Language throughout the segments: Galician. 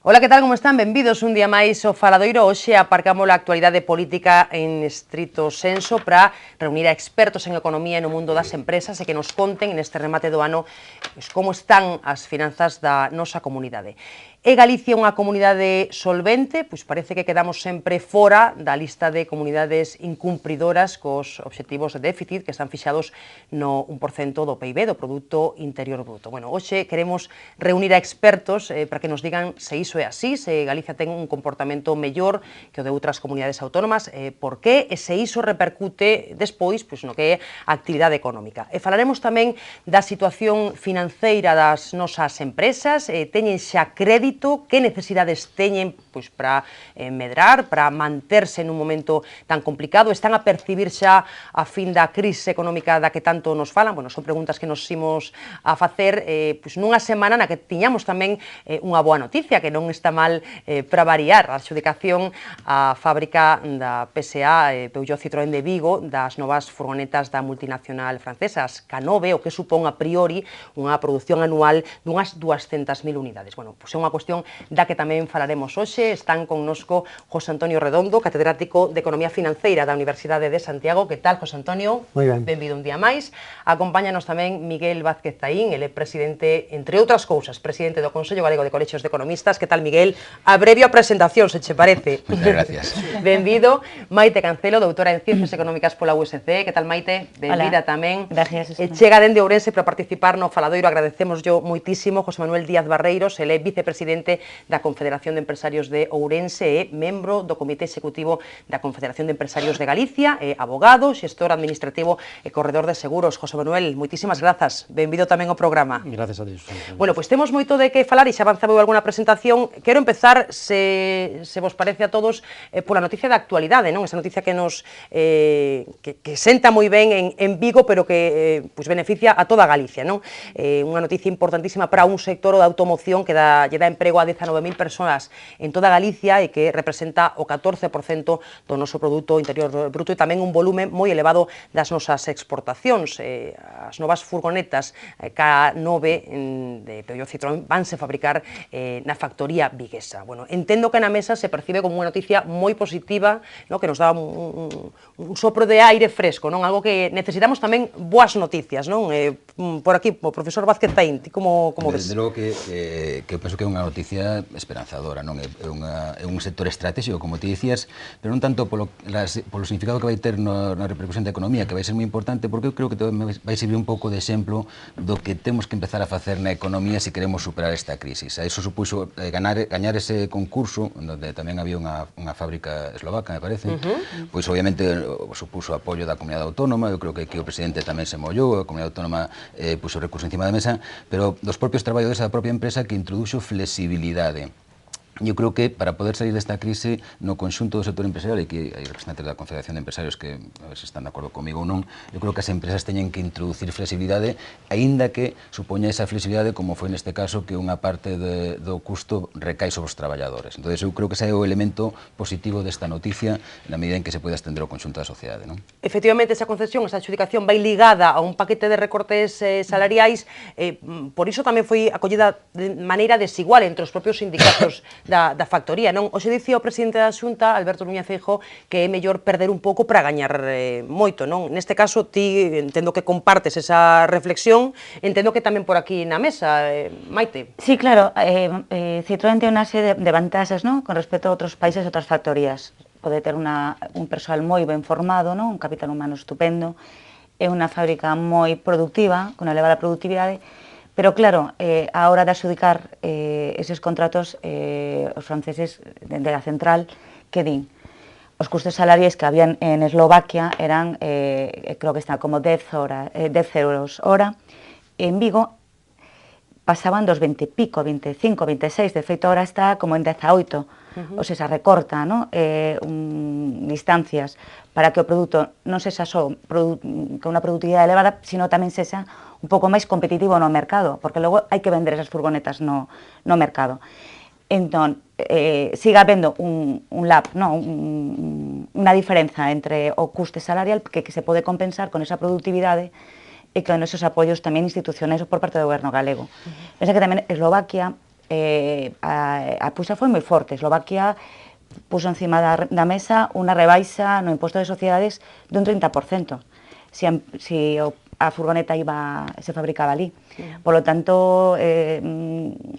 Ola, que tal, como están? Benvidos un día máis ao Faladoiro. Hoxe aparcamos a actualidade política en estrito senso para reunir a expertos en economía no mundo das empresas e que nos conten neste remate do ano como están as finanzas da nosa comunidade. É Galicia unha comunidade solvente? Pois parece que quedamos sempre fora da lista de comunidades incumpridoras cos obxectivos de déficit que están fixados no 1% do PIB, do Produto Interior Bruto. Bueno, hoxe queremos reunir a expertos para que nos digan se iso é así, se Galicia ten un comportamento mellor que o de outras comunidades autónomas, por qué, e se iso repercute despois pois, no que é a actividade económica. E falaremos tamén da situación financeira das nosas empresas, teñen xa crédito, que necesidades teñen pois, para medrar, para manterse nun momento tan complicado, están a percibir xa a fin da crise económica da que tanto nos falan. Bueno, son preguntas que nos imos a facer pois, nunha semana na que tiñamos tamén unha boa noticia, que non está mal para variar, a adxudicación á fábrica da PSA, Peugeot Citroën de Vigo, das novas furgonetas da multinacional francesa, as Canove, o que supón a priori unha produción anual dunhas 200.000 unidades. Bueno, pois é unha cuestión da que tamén falaremos hoxe. Están connosco José Antonio Redondo, catedrático de Economía Financeira da Universidade de Santiago. Que tal, José Antonio? Moi ben. Benvido un día máis. Acompáñanos tamén Miguel Vázquez Taín, ele é presidente, entre outras cousas, presidente do Consello Galego de Colexios de Economistas. Que tal, Miguel? Abrevio a presentación, se che parece. Moitas gracias. Benvido. Maite Cancelo, doutora en Ciencias Económicas pola USC. Que tal, Maite? Benvida tamén. Gracias. Chega dende Ourense para participar no Faladoiro. Agradecemos yo moitísimo. José Manuel Díaz Barreiros, ele é vicepresidente da Confederación de Empresarios de Ourense e membro do Comité Executivo da Confederación de Empresarios de Galicia, abogado, xestor administrativo e corredor de seguros. José Manuel, moitísimas grazas. Benvido tamén ao programa. Gracias a Dios. Bueno, pois temos moito de que falar e xa avanzaba alguna presentación. Quero empezar, se vos parece a todos, pola noticia da actualidade, non? Esa noticia que nos que senta moi ben en Vigo, pero que pois beneficia a toda Galicia, non? Unha noticia importantísima para un sector da automoción que lle dá emprego a 19.000 persoas en toda Galicia e que representa o 14% do noso Produto Interior Bruto e tamén un volume moi elevado das nosas exportacións. As novas furgonetas K9 de Peugeot Citroën vanse fabricar na factoría viguesa. Bueno, entendo que na mesa se percibe como unha noticia moi positiva, no? Que nos dá un sopro de aire fresco, non? Algo que necesitamos tamén boas noticias, non? Por aquí, o profesor Vázquez Taín, ti como ves? Desde logo que penso que é unha noticia esperanzadora, non? É un sector estratégico, como ti dicías, pero non tanto polo significado que vai ter na repercusión da economía, que vai ser moi importante, porque eu creo que vai servir un pouco de exemplo do que temos que empezar a facer na economía se queremos superar esta crisis. A iso supuxo gañar ese concurso, onde tamén había unha fábrica eslovaca, me parece, pois obviamente supuxo apoio da comunidade autónoma. Eu creo que aquí o presidente tamén se mollou, a comunidade autónoma puxo recurso encima da mesa, pero dos propios traballadores da propia empresa que introduxo flexibilidade. Eu creo que para poder sair desta crise no conxunto do sector empresarial, e que hai representantes da Confederación de Empresarios que a ver se están de acordo comigo ou non, eu creo que as empresas teñen que introducir flexibilidade, aínda que supoña esa flexibilidade, como foi neste caso, que unha parte do custo recai sobre os traballadores. Entón, eu creo que ese é o elemento positivo desta noticia, na medida en que se pode estender ao conxunto da sociedade, non? Efectivamente, esa concesión, esa adxudicación vai ligada a un paquete de recortes salariais, por iso tamén foi acollida de maneira desigual entre os propios sindicatos da factoría, non? Hoxe dicía o presidente da Xunta, Alberto Núñez Feijóo, que é mellor perder un pouco para gañar moito, non? Neste caso, ti entendo que compartes esa reflexión, entendo que tamén por aquí na mesa, Maite. Sí, claro, Citroën ten unha serie de vantaxes, non? Con respecto a outros países e outras factorías. Pode ter un persoal moi ben formado, non? Un capital humano estupendo, é unha fábrica moi productiva, con elevada productividade. Pero claro, a hora de adxudicar eses contratos, os franceses de la central, que din? Os custos salariais que habían en Eslovaquia eran, creo que está como 10 euros hora, en Vigo pasaban dos 20 e pico, 25, 26, de feito ahora está como en 18, ou se recorta, ¿no? Distancias para que o produto non sexa só con unha productividade elevada, sino tamén sexa un pouco máis competitivo no mercado, porque logo hai que vender esas furgonetas no mercado. Entón, siga habendo un lap, unha diferenza entre o custe salarial que se pode compensar con esa productividade e con esos apoios tamén institucionais por parte do goberno galego. Pensa que tamén Eslovaquia a puxa foi moi forte. Eslovaquia puso encima da mesa unha rebaixa no imposto de sociedades dun 30%, si a furgoneta se fabricaba ali. Por lo tanto,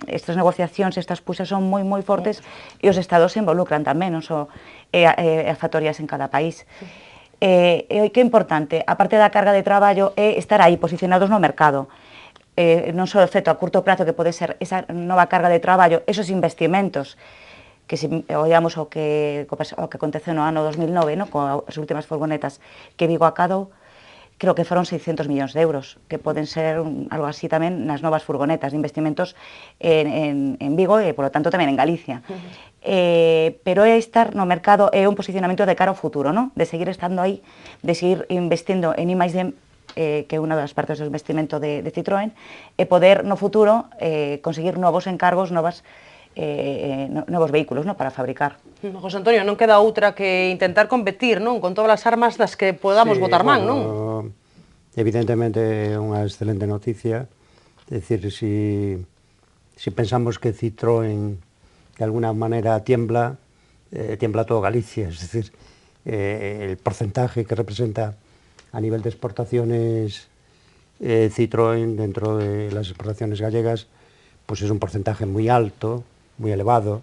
estas negociacións, estas puxas son moi fortes e os estados se involucran tamén, non só as factorías en cada país. E o que é importante, a parte da carga de traballo, é estar aí posicionados no mercado. Non só o efecto a curto prazo que pode ser esa nova carga de traballo, esos investimentos, que se olhamos o que aconteceu no ano 2009, con as últimas furgonetas que Vigo acadou, creo que foron 600 millóns de euros, que poden ser algo así tamén nas novas furgonetas, de investimentos en Vigo e, polo tanto, tamén en Galicia. Pero é estar no mercado, é un posicionamento de cara ao futuro, de seguir estando aí, de seguir investindo en I+D, que é unha das partes do investimento de Citroën, e poder, no futuro, conseguir novos encargos, novos vehículos para fabricar. José Antonio, non queda outra que intentar competir con todas as armas das que podamos botar man, non? Evidentemente é unha excelente noticia. É dicir, si pensamos que Citroën de alguna manera tiembla todo Galicia, es decir, el porcentaje que representa a nivel de exportaciones Citroën dentro de las exportaciones gallegas, pues es un porcentaje muy alto, muy elevado.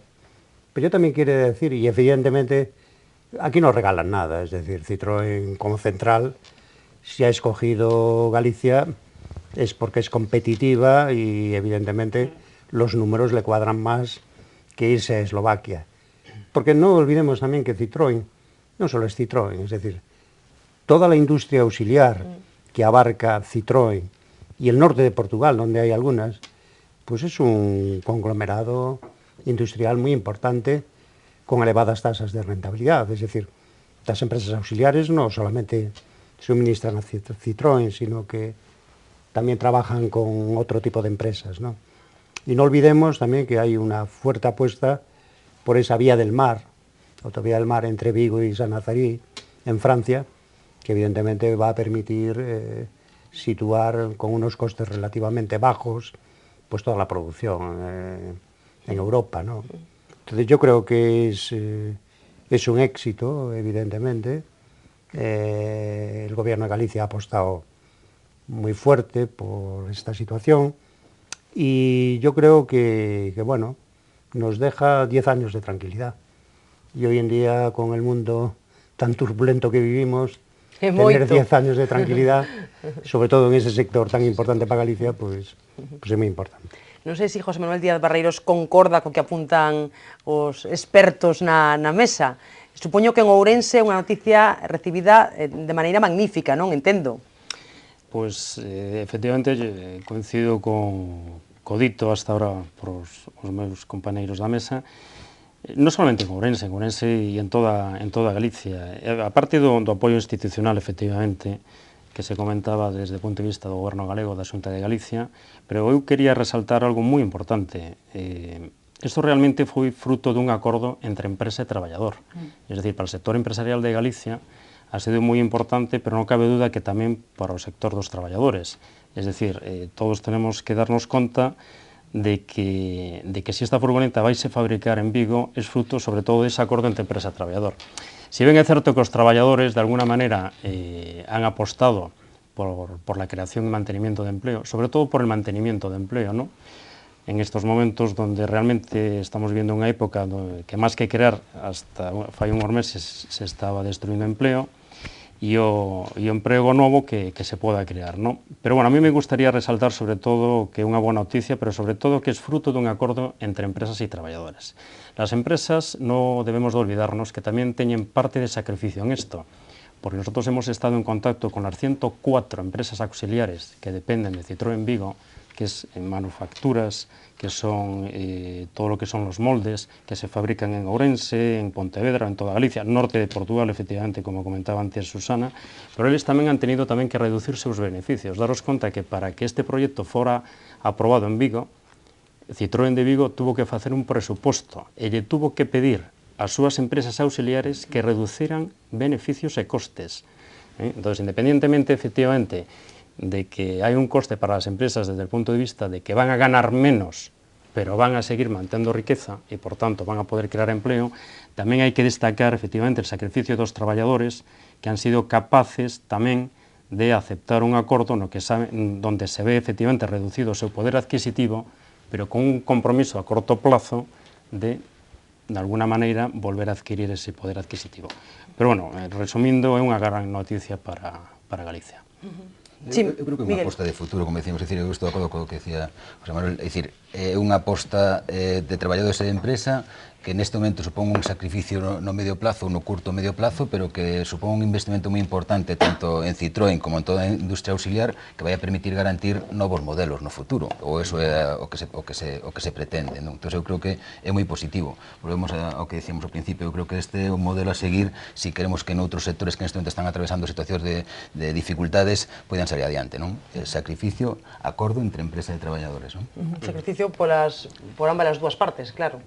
Pero yo también quiero decir, y evidentemente aquí no regalan nada, es decir, Citroën como central, si ha escogido Galicia es porque es competitiva y evidentemente los números le cuadran más que irse a Eslovaquia. Porque no olvidemos también que Citroën no solo es Citroën, es decir, toda la industria auxiliar que abarca Citroën y el norte de Portugal, donde hay algunas, pues es un conglomerado industrial muy importante con elevadas tasas de rentabilidad. Es decir, las empresas auxiliares no solamente suministran a Citroën, sino que también trabajan con otro tipo de empresas, ¿no? Y no olvidemos también que hay una fuerte apuesta por esa vía del mar, autovía del mar entre Vigo y Saint-Nazaire, en Francia, que evidentemente va a permitir situar con unos costes relativamente bajos pues toda la producción en Europa, ¿no? Entonces yo creo que es un éxito, evidentemente. El gobierno de Galicia ha apostado muy fuerte por esta situación y yo creo que bueno, nos deja 10 años de tranquilidad. Y hoy en día, con el mundo tan turbulento que vivimos, tener 10 años de tranquilidad, sobre todo en ese sector tan importante para Galicia, pues é moi importante. Non sei se José Manuel Díaz Barreiros concorda co que apuntan os expertos na mesa. Supoño que en Ourense é unha noticia recibida de maneira magnífica, non? Entendo. Pois, efectivamente, coincido co dito hasta ahora por os meus compañeiros da mesa, non solamente en Ourense e en toda Galicia. A parte do apoio institucional, efectivamente, que se comentaba desde o punto de vista do Goberno galego da Xunta de Galicia, pero eu quería resaltar algo moi importante. Isto realmente foi fruto dun acordo entre empresa e traballador. Es decir, para o sector empresarial de Galicia ha sido moi importante, pero non cabe duda que tamén para o sector dos traballadores. Es decir, todos tenemos que darnos conta de que si esta furgoneta vai se fabricar en Vigo es fruto sobre todo dese acordo entre empresa e traballador. Si ben é certo que os traballadores de alguna manera han apostado por la creación y mantenimiento de empleo, sobre todo por el mantenimiento de empleo, ¿no? En estos momentos donde realmente estamos viendo unha época que máis que crear, hasta fai uns meses se estaba destruindo empleo, e o emprego novo que se poda crear, ¿no? Pero bueno, a mí me gustaría resaltar sobre todo que é unha boa noticia, pero sobre todo que es fruto dun acordo entre empresas e traballadores. Las empresas no debemos de olvidarnos que tamén teñen parte de sacrificio en esto, porque nosotros hemos estado en contacto con las 104 empresas auxiliares que dependen de Citroën Vigo, que es en manufacturas, que son todo lo que son los moldes, que se fabrican en Ourense, en Pontevedra, en toda Galicia, norte de Portugal, efectivamente, como comentaba antes Susana, pero eles tamén han tenido tamén que reducir seus beneficios. Daros conta que para que este proxecto fora aprobado en Vigo, Citroën de Vigo tuvo que facer un presuposto e lle tuvo que pedir ás súas empresas auxiliares que reduciran beneficios e costes. Entón, independientemente, efectivamente, de que hai un coste para as empresas desde o punto de vista de que van a ganar menos pero van a seguir mantendo riqueza e, por tanto, van a poder crear empleo, tamén hai que destacar, efectivamente, el sacrificio dos traballadores que han sido capaces tamén de aceptar un acordo no que donde se ve efectivamente reducido o seu poder adquisitivo, pero con un compromiso a corto plazo de alguna maneira, volver a adquirir ese poder adquisitivo. Pero, bueno, resumindo, é unha gran noticia para Galicia. Sí, eu creo que é unha aposta de futuro, como decíamos, eu estou de acordo co que decía José Manuel, é dicir, é unha aposta de traballadores e de empresa que neste momento supón un sacrificio no medio plazo, no curto medio plazo, pero que supón un investimento moi importante tanto en Citroën como en toda a industria auxiliar que vai a permitir garantir novos modelos no futuro, ou eso é o que se pretende, non? Entón eu creo que é moi positivo. Volvemos ao que decíamos ao principio, eu creo que este é un modelo a seguir se queremos que noutros sectores que neste momento están atravesando situacións de dificultades poidan salir adiante, non? Sacrificio, acordo entre empresa e traballadores, non? Sacrificio por ambas as dúas partes, claro.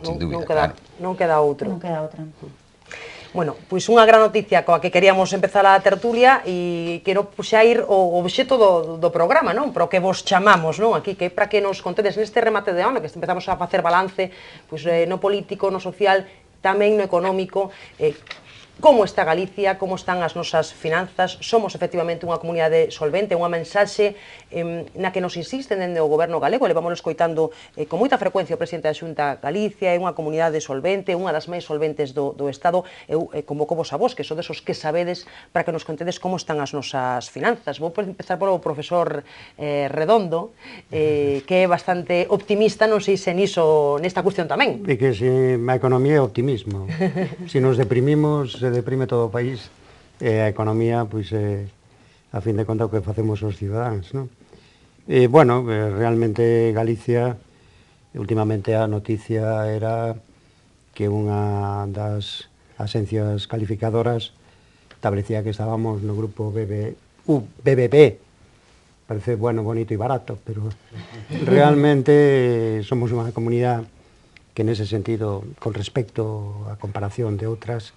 Sin dúbida, non queda outro. Non queda outra. Bueno, pois unha gran noticia coa que queríamos empezar a tertulia e quero xa ir ao obxeto do programa, non? Para o que vos chamamos, non? Aquí, que para que nos contedes neste remate de ano, que empezamos a facer balance, pois no político, no social, tamén no económico, como está Galicia, como están as nosas finanzas, somos efectivamente unha comunidade solvente, unha mensaxe na que nos insisten dende o goberno galego, levámoslo escoitando con moita frecuencia o presidente da Xunta Galicia, é unha comunidade solvente, unha das máis solventes do Estado. Eu convoco vos a vos, que sodes os que sabedes, para que nos contedes como están as nosas finanzas. Vou empezar polo profesor Redondo, que é bastante optimista, non sei se nesta cuestión tamén. E que se a economía é optimismo. Se nos deprimimos, se deprime todo o país, e a economía, pois, a fin de contas, o que facemos os cidadáns, non? Bueno, realmente Galicia, últimamente a noticia era que unha das agencias calificadoras establecía que estábamos no grupo BBB, parece bueno, bonito e barato, pero realmente somos unha comunidade que nese sentido, con respecto á comparación de outras,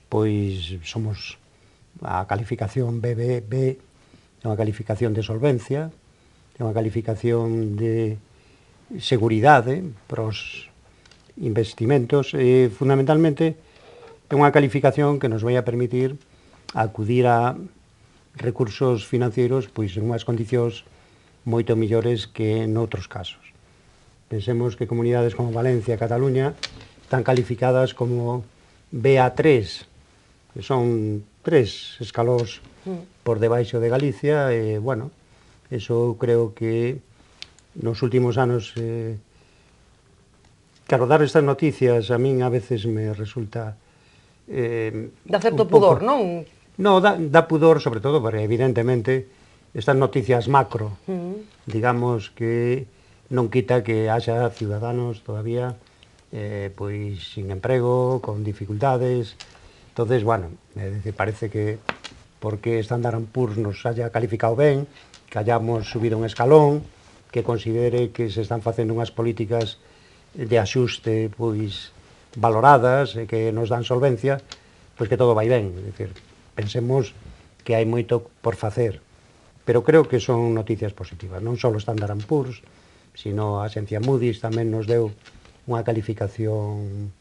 pois somos a calificación BBB, é unha calificación de solvencia, é unha calificación de seguridade para os investimentos e fundamentalmente é unha calificación que nos vai a permitir acudir a recursos financeiros pois en unhas condicións moito mellores que noutros casos. Pensemos que comunidades como Valencia e Cataluña están calificadas como BA3, que son 3 escalós por debaixo de Galicia, e, bueno, eso creo que nos últimos anos, claro, dar estas noticias a min a veces me resulta... Da certo pudor, non? No, dá pudor, sobre todo, porque evidentemente estas noticias macro, digamos que non quita que haxa ciudadanos todavía pois sin emprego, con dificultades. Entonces, bueno, parece que porque Standard & Poor's nos haya calificado ben, que hayamos subido un escalón, que considere que se están facendo unhas políticas de axuste pois valoradas, que nos dan solvencia, pois que todo vai ben. É dicir, pensemos que hai moito por facer, pero creo que son noticias positivas, non só Standard & Poor's, sino a agencia Moody's tamén nos deu unha calificación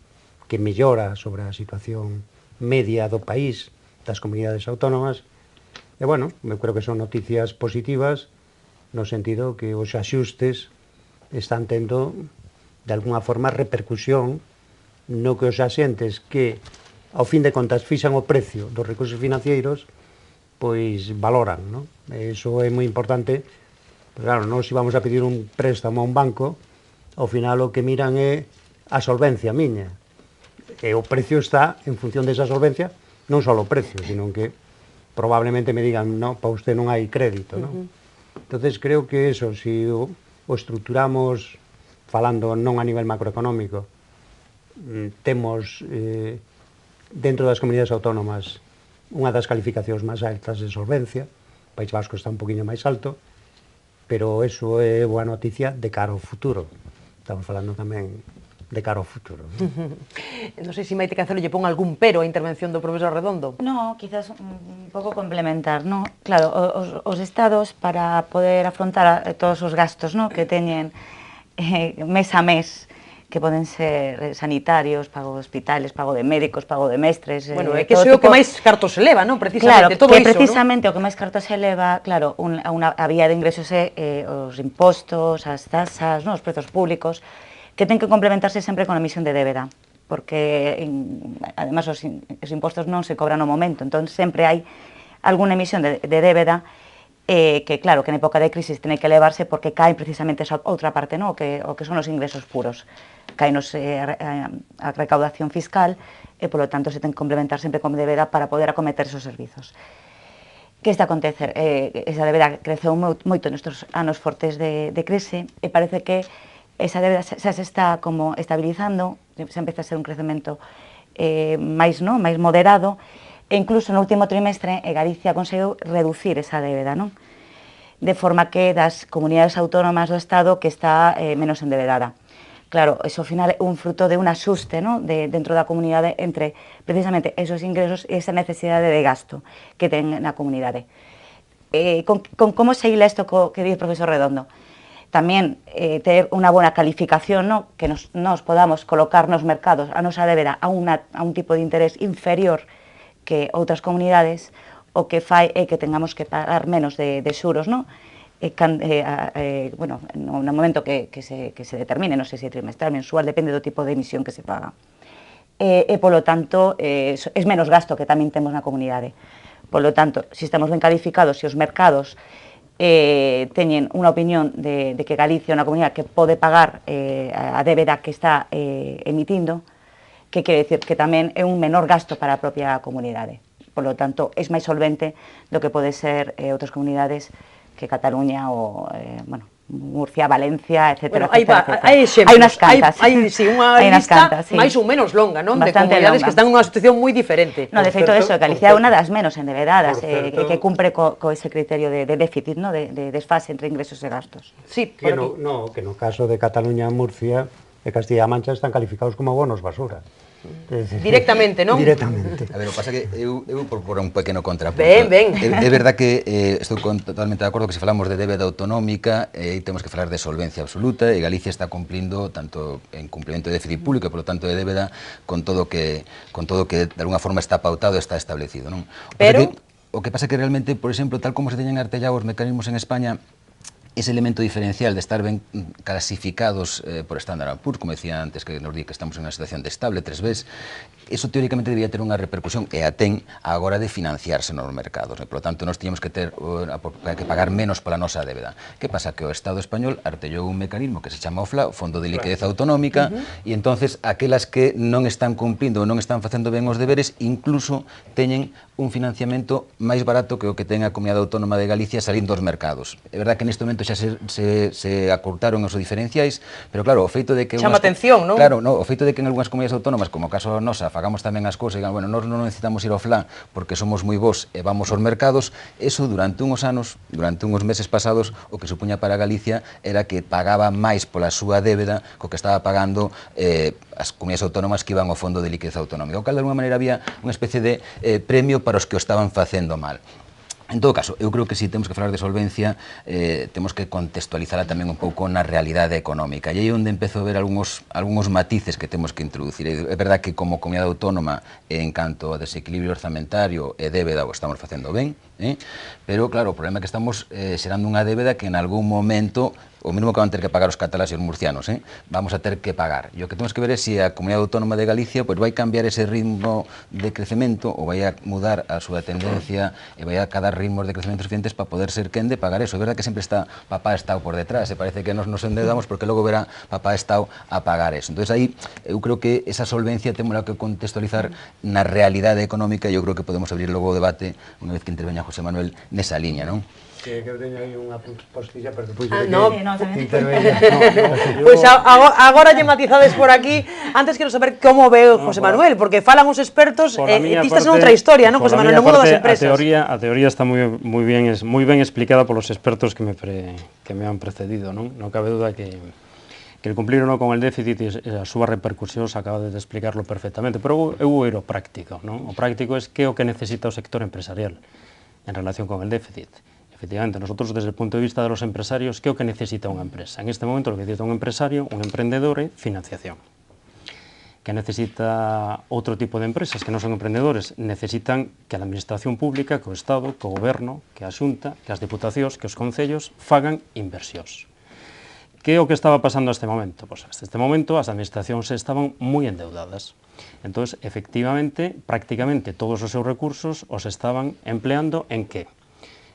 que mellora sobre a situación media do país, das comunidades autónomas, e, bueno, eu creo que son noticias positivas no sentido que os axustes están tendo, de alguna forma, repercusión no que os axentes que, ao fin de contas, fixan o precio dos recursos financeiros, pois valoran, non? E iso é moi importante, porque, claro, non se vamos a pedir un préstamo a un banco, ao final o que miran é a solvencia miña, e o precio está en función desa solvencia, non só o precio, sino que probablemente me digan, no, para usted non hai crédito, non? Entonces creo que eso, se o estruturamos falando non a nivel macroeconómico, temos dentro das comunidades autónomas unha das calificacións máis altas de solvencia, o País Vasco está un poquinho máis alto, pero eso é boa noticia de cara ao futuro. Estamos falando tamén de cara ao futuro. Non sei se Maite Cancelo lle pon algún pero a intervención do profesor Redondo. No, quizás un pouco complementar, no? Claro, os estados para poder afrontar todos os gastos, no, que teñen mes a mes, que poden ser sanitarios, pago de hospitales, pago de médicos, pago de mestres... Bueno, é que iso é o que máis cartos se leva, non? Precisamente, claro, todo que iso, precisamente o que máis cartos se leva, claro, a vía de ingresos é os impostos, as tasas, non? Os prezos públicos, que ten que complementarse sempre con a emisión de débeda, porque, además, os impostos non se cobran no momento, entón sempre hai alguna emisión de débeda que, claro, que en época de crisis tiene que elevarse porque cae precisamente esa outra parte, ¿no? o que son os ingresos puros. Caenos a recaudación fiscal e, polo tanto, se ten que complementar sempre con débeda para poder acometer esos servizos. Que está a acontecer? Esa débeda creceu moito nestes anos fortes de crise e parece que esa débeda xa se está como estabilizando, xa empeza a ser un crecemento máis moderado, e incluso no último trimestre Galicia conseguiu reducir esa débeda, non? De forma que das comunidades autónomas do Estado que está menos endebedada. Claro, eso ao final é un fruto de un axuste, non? Dentro da comunidade entre precisamente esos ingresos e esa necesidade de gasto que ten na comunidade. Con como se hila isto que di o profesor Redondo? Tamén ter unha bona calificación, non? Que nos podamos colocar nos mercados a nosa débeda a un tipo de interés inferior que outras comunidades, o que fai é que tengamos que pagar menos de xuros, non? Bueno, no momento que se determine, non sei se trimestral, mensual, depende do tipo de emisión que se paga. E, polo tanto, é menos gasto que tamén temos na comunidade. Polo tanto, se estamos ben calificados, se os mercados teñen unha opinión de que Galicia é unha comunidade que pode pagar a débeda que está emitindo, que quere dicir que tamén é un menor gasto para a propia comunidade. Por lo tanto, é máis solvente do que pode ser outras comunidades que Cataluña ou, bueno, Murcia, Valencia, etc. Bueno, hai exemplos, hai unhas cantas. Hai unha lista máis ou menos longa, non? De comunidades que están nunha situación moi diferente. No, de feito, eso, Galicia é unha das menos endebedadas, que cumpre co ese criterio de déficit, de desfase entre ingresos e gastos. Sí, que no caso de Cataluña e Murcia e Castilla-A Mancha están calificados como bonos basura. Directamente, non? Directamente. A ver, o pasa que eu por un pequeno contrapunto. Ben. É verdad que estou totalmente de acordo que se falamos de débeda autonómica temos que falar de solvencia absoluta e Galicia está cumplindo tanto en cumplimento de déficit público e, por lo tanto, de débeda con todo que de alguna forma está pautado, está establecido, non? Pero o que pasa que realmente, por exemplo, tal como se teñen artellado os mecanismos en España, ese elemento diferencial de estar ben clasificados por Standard & Poor's, como decía antes, que nos di que estamos en unha situación de estable, 3Bs, eso teóricamente debía ter unha repercusión, e a ten, a hora de financiarse nos mercados. Por lo tanto, nós teníamos que pagar menos pola nosa débeda. Que pasa? Que o Estado español artellou un mecanismo que se chama o FLA, o Fondo de Liquidez Autonómica, e entonces aquelas que non están cumplindo ou non están facendo ben os deberes, incluso teñen un financiamento máis barato que o que ten a Comunidade Autónoma de Galicia salindo dos mercados. É verdad que neste momento xa se acortaron os diferenciais, pero claro, o feito de que... Chama atención, non? Claro, o feito de que en algunhas comunidades autónomas, como o caso nosa, fagamos tamén as cousas e digan, bueno, nós non necesitamos ir ao FLA porque somos moi bons e vamos aos mercados, eso durante uns anos, durante uns meses pasados, o que supuña para Galicia era que pagaba máis pola súa débeda co que estaba pagando as comunidades autónomas que iban ao Fondo de Liquidez Autonómica, o cal de alguma maneira había unha especie de premio para os que o estaban facendo mal. En todo caso, eu creo que si temos que falar de solvencia, temos que contextualizala tamén un pouco na realidade económica. E aí onde empezo a ver algúns matices que temos que introducir. É verdad que como comunidade autónoma, en canto a desequilibrio orzamentario e débeda, o estamos facendo ben, pero claro, o problema é que estamos xerando unha débeda que en algún momento o mínimo que van ter que pagar os cataláns e os murcianos, vamos a ter que pagar. E o que temos que ver é se a Comunidade Autónoma de Galicia vai cambiar ese ritmo de crecemento ou vai a mudar a súa tendencia e vai a cadar ritmos de crecemento suficientes para poder ser quen de pagar eso. É verdad que sempre está papá Estado por detrás, e parece que nos endeudamos porque logo verá papá Estado a pagar eso. Entón aí eu creo que esa solvencia temos que contextualizar na realidade económica e eu creo que podemos abrir logo o debate unha vez que interveña José Manuel nesa liña, non? Que eu teño aí unha postilla, pero depois interveña. Pois agora lle matizades por aquí. Antes quero saber como ve José Manuel, porque falan os expertos e ti estás noutra historia, non, José Manuel, no mundo das empresas. A teoría está moi ben explicada polos expertos que me han precedido, non? Non cabe duda que el cumplir ou non con el déficit e as súas repercusións acaba de explicarlo perfectamente, pero eu vou ir ao práctico, non? O práctico é que o que necesita o sector empresarial en relación con el déficit. Efectivamente, nosotros desde el punto de vista de los empresarios, ¿qué es lo que necesita una empresa? En este momento lo que necesita un empresario, un emprendedor, es financiación. ¿Qué necesita otro tipo de empresas que no son emprendedores? Necesitan que la administración pública, que o Estado, que o Goberno, que a Xunta, que as diputacións, que os concellos fagan inversións. Que é o que estaba pasando a este momento? Pois hasta este momento as administracións estaban moi endeudadas. Entón, efectivamente, prácticamente todos os seus recursos os estaban empleando en que?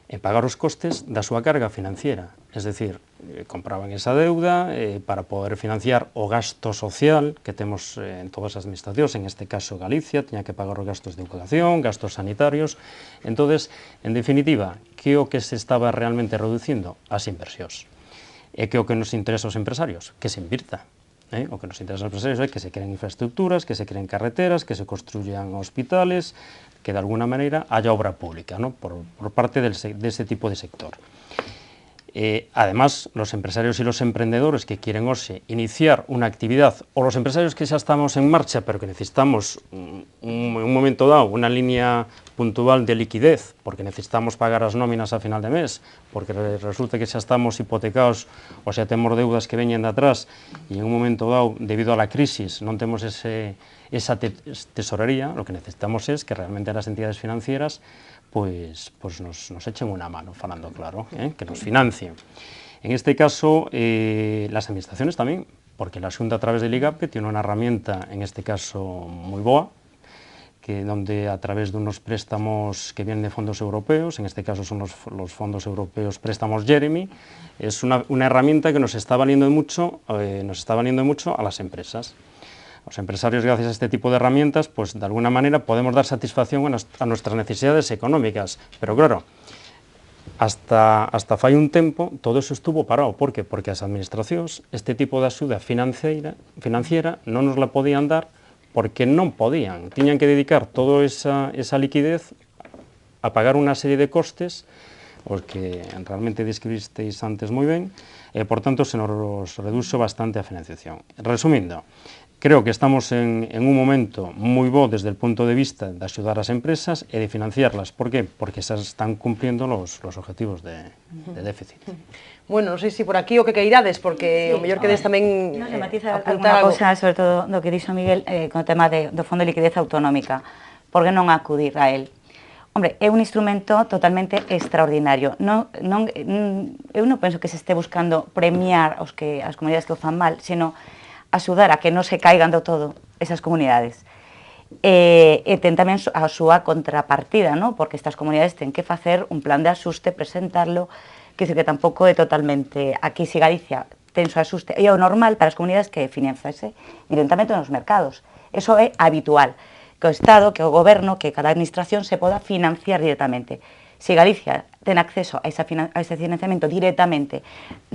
En pagar os costes da súa carga financiera. Es decir, compraban esa deuda para poder financiar o gasto social que temos en todas as administracións, en este caso Galicia, tiña que pagar os gastos de educación, gastos sanitarios. Entón, en definitiva, que o que se estaba realmente reducindo? As inversións. E que o que nos interesa aos empresarios? Que se invirta. O que nos interesa aos empresarios é que se creen infraestructuras, que se creen carreteras, que se construyan hospitales, que de alguna maneira haya obra pública, ¿no? por parte de ese tipo de sector. Además, los empresarios y los emprendedores que quieren hoxe iniciar una actividad, o los empresarios que xa estamos en marcha, pero que necesitamos en un momento dado una línea puntual de liquidez, porque necesitamos pagar as nóminas a final de mes, porque resulta que xa estamos hipotecados ou xa temos deudas que veñen de atrás e en un momento dado, debido a la crisis, non temos esa tesorería, lo que necesitamos es que realmente las entidades financieras pues nos echen una mano, falando claro, que nos financien. En este caso, las administraciones también, porque la Xunta a través del IGAPE tiene una herramienta, en este caso muy boa, donde a través de unos préstamos que vienen de fondos europeos, en este caso son los fondos europeos préstamos Jeremy, es una herramienta que nos está valiendo mucho a las empresas. Los empresarios, gracias a este tipo de herramientas, pues de alguna manera podemos dar satisfacción a nuestras necesidades económicas. Pero claro, hasta fai un tempo todo eso estuvo parado. Por qué? Porque as administracións este tipo de axuda financiera non nos la podían dar porque non podían. Tiñan que dedicar toda esa liquidez a pagar unha serie de costes os que realmente describisteis antes moi ben, e por tanto se nos reduxo bastante a financiación. Resumindo, creo que estamos en un momento moi bo desde el punto de vista de axudar as empresas e de financiarlas. Por qué? Porque se están cumpliendo los objetivos de déficit. Bueno, non sei se por aquí o que queirades, porque o mellor quedes tamén Non, se matiza apuntar alguna algo. cosa, sobre todo do que dixo Miguel, con o tema do Fondo de Liquidez Autonómica. Por que non acudir a él? Hombre, é un instrumento totalmente extraordinario. Eu non penso que se este buscando premiar as comunidades que o fan mal, sino axudar a que non se caigan do todo esas comunidades. E ten tamén a súa contrapartida, ¿no? Porque estas comunidades ten que facer un plan de axuste, presentarlo, que tampouco é totalmente... Aquí, se Galicia ten su axuste, é o normal para as comunidades que financiase directamente nos mercados. Eso é habitual, que o Estado, que o Goberno, que cada administración se poda financiar directamente. Se Galicia ten acceso a ese financiamento directamente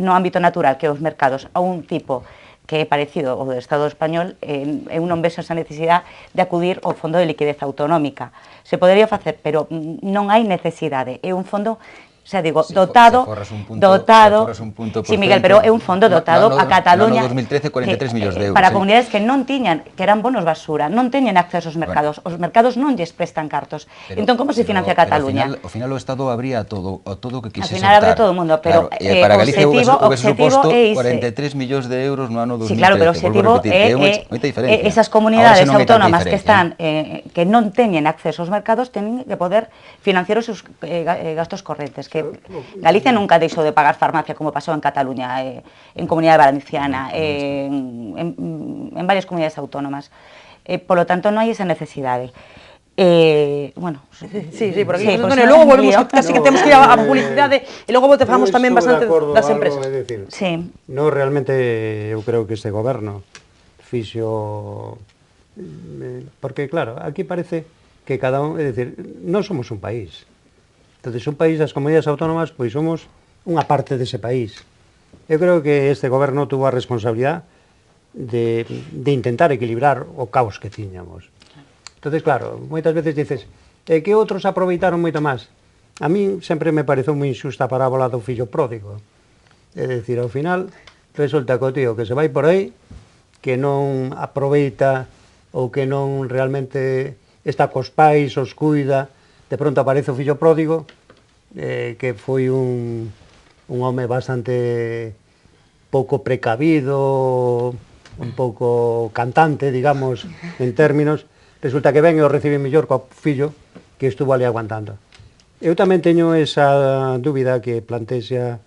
no ámbito natural, que os mercados, a un tipo que é parecido ao do Estado español, eu non vexo esa necesidade de acudir ao Fondo de Liquidez Autonómica. Se podería facer, pero non hai necesidade. É un fondo, xa digo, dotado, sí, Miguel, pero é un fondo dotado a Cataluña no 2013 43 millóns de euros. Para comunidades que non tiñan, que eran bonos basura, non teñen acceso aos mercados, os mercados non lles prestan cartos. Entón, como se financia Cataluña? Ao final o Estado abría todo o que quisese. Ao final abre todo o mundo, pero para Galicia o objetivo é 43 millóns de euros no ano 2013. Sí, claro, pero o objetivo é esas comunidades autónomas que están que non teñen acceso aos mercados teñen que poder financiar os seus gastos correntes. Que Galicia nunca deixou de pagar farmacia como pasou en Cataluña, en Comunidade Valenciana, en varias comunidades autónomas. Por lo tanto, non hai esa necesidade. Bueno, sí, por aquí. Logo volvemos, casi que temos que ir a publicidade e logo falamos tamén bastante das empresas. Sí. No, realmente eu creo que este goberno fixo... Porque, claro, aquí parece que cada un... É dicir, non somos un país. Entón, un país das comunidades autónomas, pois somos unha parte dese país. Eu creo que este goberno tuvo a responsabilidade de intentar equilibrar o caos que tiñamos. Entón, claro, moitas veces dices que outros aproveitaron moito máis. A mí sempre me pareceu moi injusta a parábola do fillo pródigo. É dicir, ao final, resulta que o tío que se vai por aí, que non aproveita ou que non realmente está cos pais, os cuida, de pronto aparece o fillo pródigo que foi un home bastante pouco precavido, un pouco cantante, digamos, en términos, resulta que ven e o recibe mellor co fillo que estuvo ali aguantando. Eu tamén teño esa dúbida que plantexa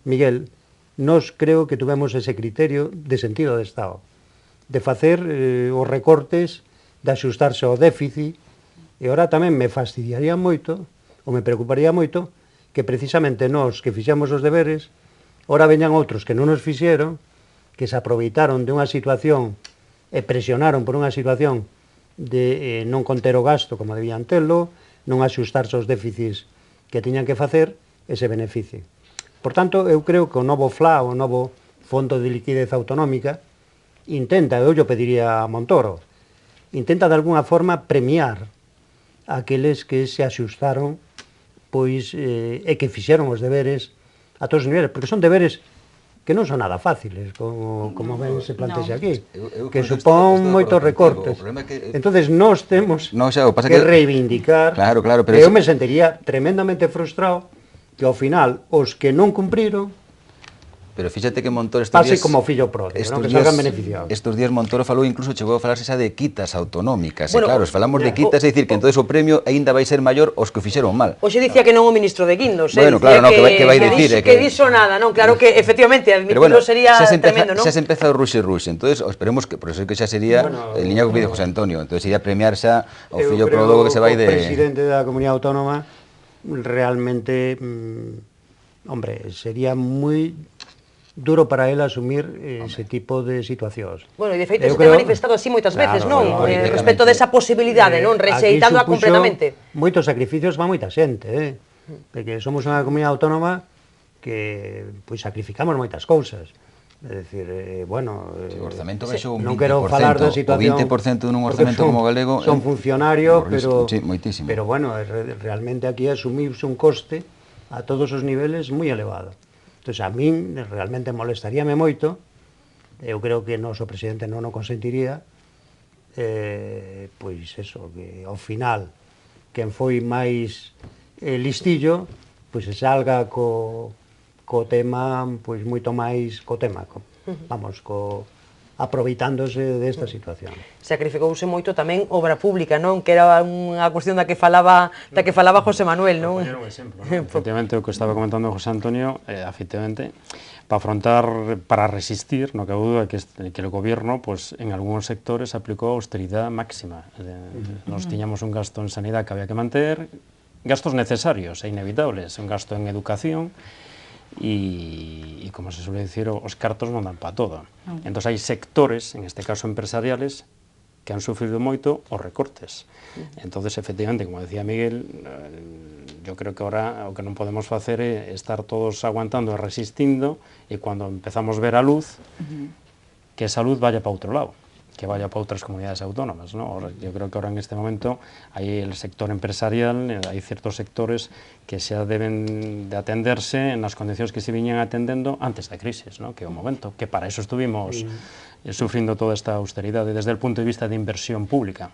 Miguel. Nos creo que tuvemos ese criterio de sentido de Estado, de facer os recortes, de axustarse ao déficit, e ora tamén me fastidiaría moito, ou me preocuparía moito, que precisamente nós que fixemos os deberes, ora veñan outros que non nos fixeron, que se aproveitaron de unha situación e presionaron por unha situación de non conter o gasto como debían telo, non axustarse os déficits que tiñan que facer e se beneficien. Por tanto, eu creo que o novo FLA, o novo Fondo de Liquidez Autonómica, intenta, eu yo pediría a Montoro, intenta de alguna forma premiar aqueles que se axustaron pois, e que fixeron os deberes a todos os niveles, porque son deberes que non son nada fáciles, como ben se plantexa aquí, que supón moitos recortes. Entonces, nós temos que reivindicar, pero eu me sentiría tremendamente frustrado que ao final os que non cumpriron Pero fíxate que Montoro estes días... Pase como fillo pródigo, non? Que salgan beneficiados. Estes días Montoro falou, incluso chegou a falarse xa de quitas autonómicas. Bueno, e claro, falamos de quitas, é dicir, que entonces o premio aínda vai ser maior os que o fixeron mal. Hoxe dicía que non o ministro de Guindos, bueno, claro, no, que vai dicir... Que diso nada, non? Claro que, efectivamente, admitirlo sería tremendo, non? Xa se empeza o ruxe, entonces esperemos que, por eso que xa sería en liña con o que pide José Antonio, entonces iría premiar xa o fillo pródigo que se vai de... O presidente da Comunidade Autónoma realmente, hombre, sería moi duro para él asumir ese tipo de situacións. Bueno, e de feito se te ha manifestado así moitas veces, non? Respecto desa posibilidade, non? Rexeitándoa completamente. Moitos sacrificios para moita xente, porque somos unha comunidade autónoma que pois sacrificamos moitas cousas. É dicir, bueno... O orzamento baixou un 20%, non quero falar da situación... O 20% nun orzamento como galego... Son funcionarios, pero... Sí, moitísimo. Pero, bueno, realmente aquí asumiuse un coste a todos os niveles moi elevado. Entón, a min realmente molestaríame moito, eu creo que o noso presidente non o consentiría, pois eso, que ao final, quen foi máis listillo, pois se salga co tema, pois moito máis co tema, vamos, aproveitándose desta situación. Sacrificouse moito tamén obra pública, non? Que era unha cuestión da que falaba José Manuel, non? Un exemplo, non? Efectivamente, o que estaba comentando José Antonio, efectivamente, para resistir, no cabe duda que o gobierno, pues, en algúns sectores aplicou austeridade máxima. Nos tiñamos un gasto en sanidade que había que manter, gastos necesarios e inevitables, un gasto en educación, e como se suele dicir, os cartos non dan para todo. Entón hai sectores, en este caso empresariales, que han sufrido moito os recortes. Entón, efectivamente, como decía Miguel, yo creo que ahora o que non podemos facer é estar todos aguantando e resistindo, e cando empezamos a ver a luz, que esa luz vaya para outro lado, que vaya para outras comunidades autónomas, ¿no? Yo creo que ahora en este momento hay el sector empresarial, hay ciertos sectores que xa deben de atenderse en las condicións que se viñan atendendo antes da crisis, ¿no? Que é o momento, que para eso estuvimos sufrindo toda esta austeridade desde el punto de vista de inversión pública.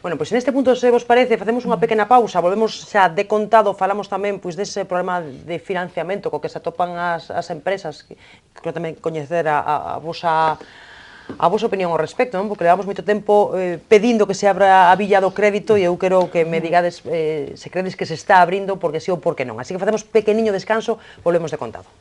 Bueno, pois en este punto, se vos parece, facemos unha pequena pausa, volvemos xa de contado, falamos tamén pois dese problema de financiamento co que se atopan as empresas, que creo tamén coñecer a vosa opinión ao respecto, non? Porque levamos moito tempo pedindo que se abra a villa do crédito e eu quero que me digades se credes que se está abrindo porque sí ou porque non. Así que facemos pequeniño descanso, volvemos de contado.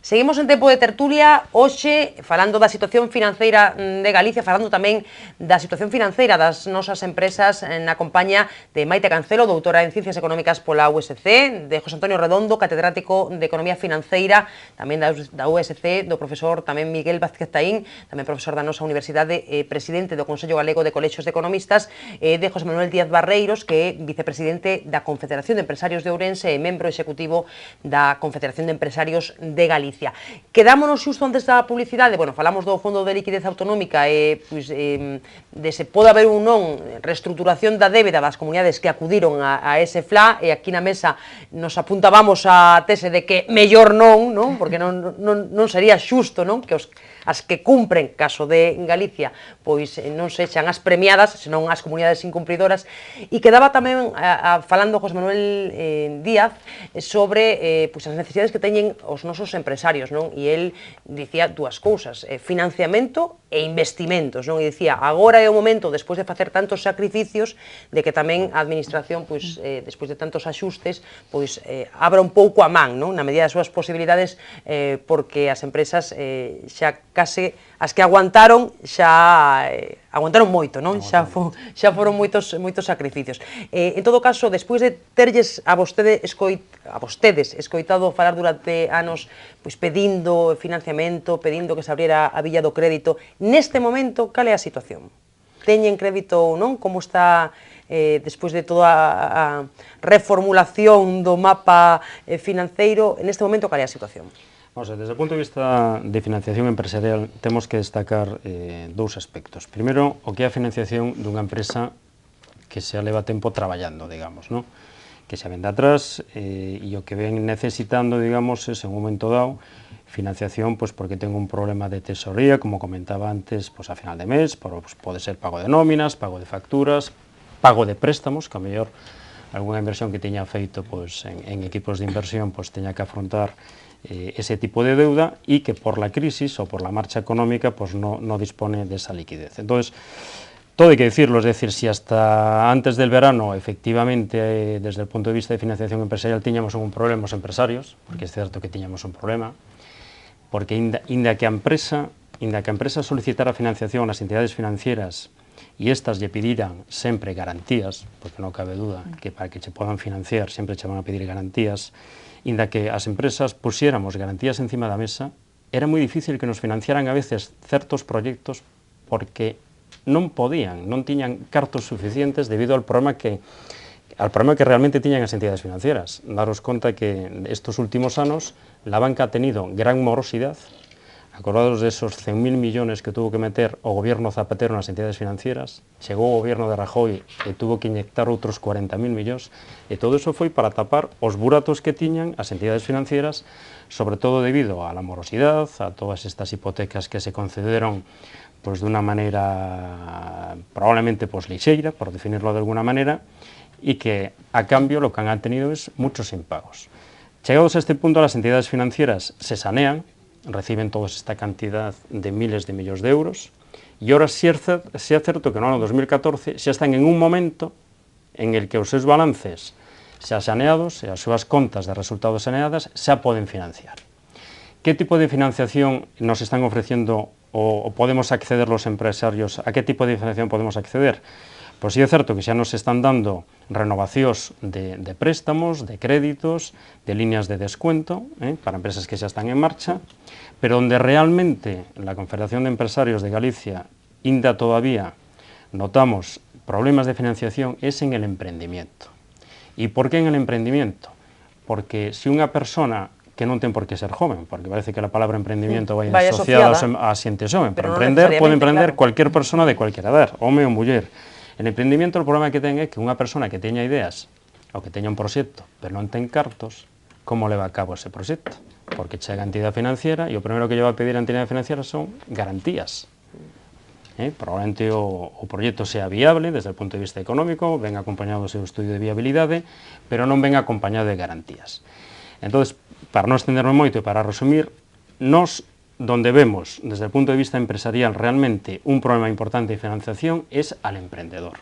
Seguimos en tempo de tertulia, hoxe falando da situación financeira de Galicia, falando tamén da situación financeira das nosas empresas na compañía de Maite Cancelo, doutora en Ciencias Económicas pola USC, de José Antonio Redondo, catedrático de Economía Financeira, tamén da USC, do profesor tamén Miguel Vázquez Taín, tamén profesor da nosa universidade, presidente do Consello Galego de Colexios de Economistas, de José Manuel Díaz Barreiros, que é vicepresidente da Confederación de Empresarios de Ourense e membro executivo da Confederación de Empresarios de Galicia. Galicia. Quedámonos xusto antes da publicidade, bueno, falamos do Fondo de Liquidez Autonómica e de se pode haber un non reestruturación da débeda das comunidades que acudiron a ese FLA, e aquí na mesa nos apuntábamos a tese de que mellor non, porque non sería xusto, non, que as que cumpren, caso de Galicia, pois non sexan as premiadas, senón as comunidades incumpridoras. E quedaba tamén falando José Manuel Díaz sobre as necesidades que teñen os nosos empresarios, non? E el dicía dúas cousas, financiamento e investimentos, non? E dicía, agora é o momento, despois de facer tantos sacrificios, de que tamén a administración, despois de tantos axustes, abra un pouco a man, non? Na medida das súas posibilidades, porque as empresas xa case, as que aguantaron, xa aguantaron moito, non? Xa foron moitos sacrificios. En todo caso, despois de terlles a vostedes escoitado falar durante anos pedindo financiamento, pedindo que se abriera a villa do crédito, neste momento, cal é a situación? Teñen crédito ou non? Como está, despois de toda a reformulación do mapa financeiro, neste momento, cal é a situación? Vamos a ver, desde o punto de vista de financiación empresarial temos que destacar dous aspectos. Primeiro, o que é a financiación dunha empresa que xa leva tempo traballando, digamos, non? Que xa ven de atrás e o que ven necesitando, digamos, en un momento dado, financiación porque ten un problema de tesorería, como comentaba antes, a final de mes, pode ser pago de nóminas, pago de facturas, pago de préstamos, que a mellor algunha inversión que teña feito en equipos de inversión teña que afrontar ese tipo de deuda y que por la crisis o por la marcha económica no dispone de esa liquidez. Entonces, todo hay que decirlo, es decir, si hasta antes del verano efectivamente desde el punto de vista de financiación empresarial tiñamos un problema los empresarios, porque es cierto que tiñamos un problema, porque inda que a empresa solicitara financiación ás entidades financieras e estas lle pediran sempre garantías, porque non cabe duda que para que che podan financiar sempre che van a pedir garantías, inda que as empresas pusiéramos garantías encima da mesa, era moi difícil que nos financiaran a veces certos proxectos porque non podían, non tiñan cartos suficientes debido ao problema que realmente tiñan as entidades financieras. Daros conta que estos últimos anos la banca ha tenido gran morosidade. Acordados de esos 100.000 millones que tuvo que meter o gobierno Zapatero nas entidades financieras, chegou o gobierno de Rajoy e tuvo que inyectar outros 40.000 millóns, e todo eso foi para tapar os buratos que tiñan as entidades financieras, sobre todo debido a la morosidade, a todas estas hipotecas que se concederon de unha maneira probablemente lixeira, por definirlo de alguna manera, e que a cambio lo que han tenido es muchos impagos. Chegados a este punto, las entidades financieras se sanean, reciben toda esta cantidad de miles de millóns de euros, e ahora sí é certo que no ano 2014 xa están en un momento en el que os seus balances xa saneados e as súas contas de resultados saneadas xa poden financiar. Que tipo de financiación nos están ofreciendo o podemos acceder los empresarios? A que tipo de financiación podemos acceder? Pois sí é certo que xa nos están dando renovacións de préstamos, de créditos, de líneas de descuento para empresas que xa están en marcha, pero onde realmente la Confederación de Empresarios de Galicia inda todavía notamos problemas de financiación es en el emprendimiento. ¿Y por qué en el emprendimiento? Porque si unha persona que non ten por que ser joven, porque parece que la palabra emprendimiento vai asociada a xente joven, pero emprender pode emprender cualquier persona de cualquier edad, home ou muller. En emprendimiento o problema que ten é que unha persona que teña ideas ou que teña un proxecto, pero non ten cartos, como leva a cabo ese proxecto? Porque chega a entidade financiera e o primeiro que lle va a pedir a entidade financiera son garantías. Probablemente o proxecto sea viable desde o punto de vista económico, ven acompañado do seu estudio de viabilidade, pero non ven acompañado de garantías. Entón, para non extenderme moito e para resumir, nos donde vemos desde el punto de vista empresarial realmente un problema importante de financiación es al emprendedor.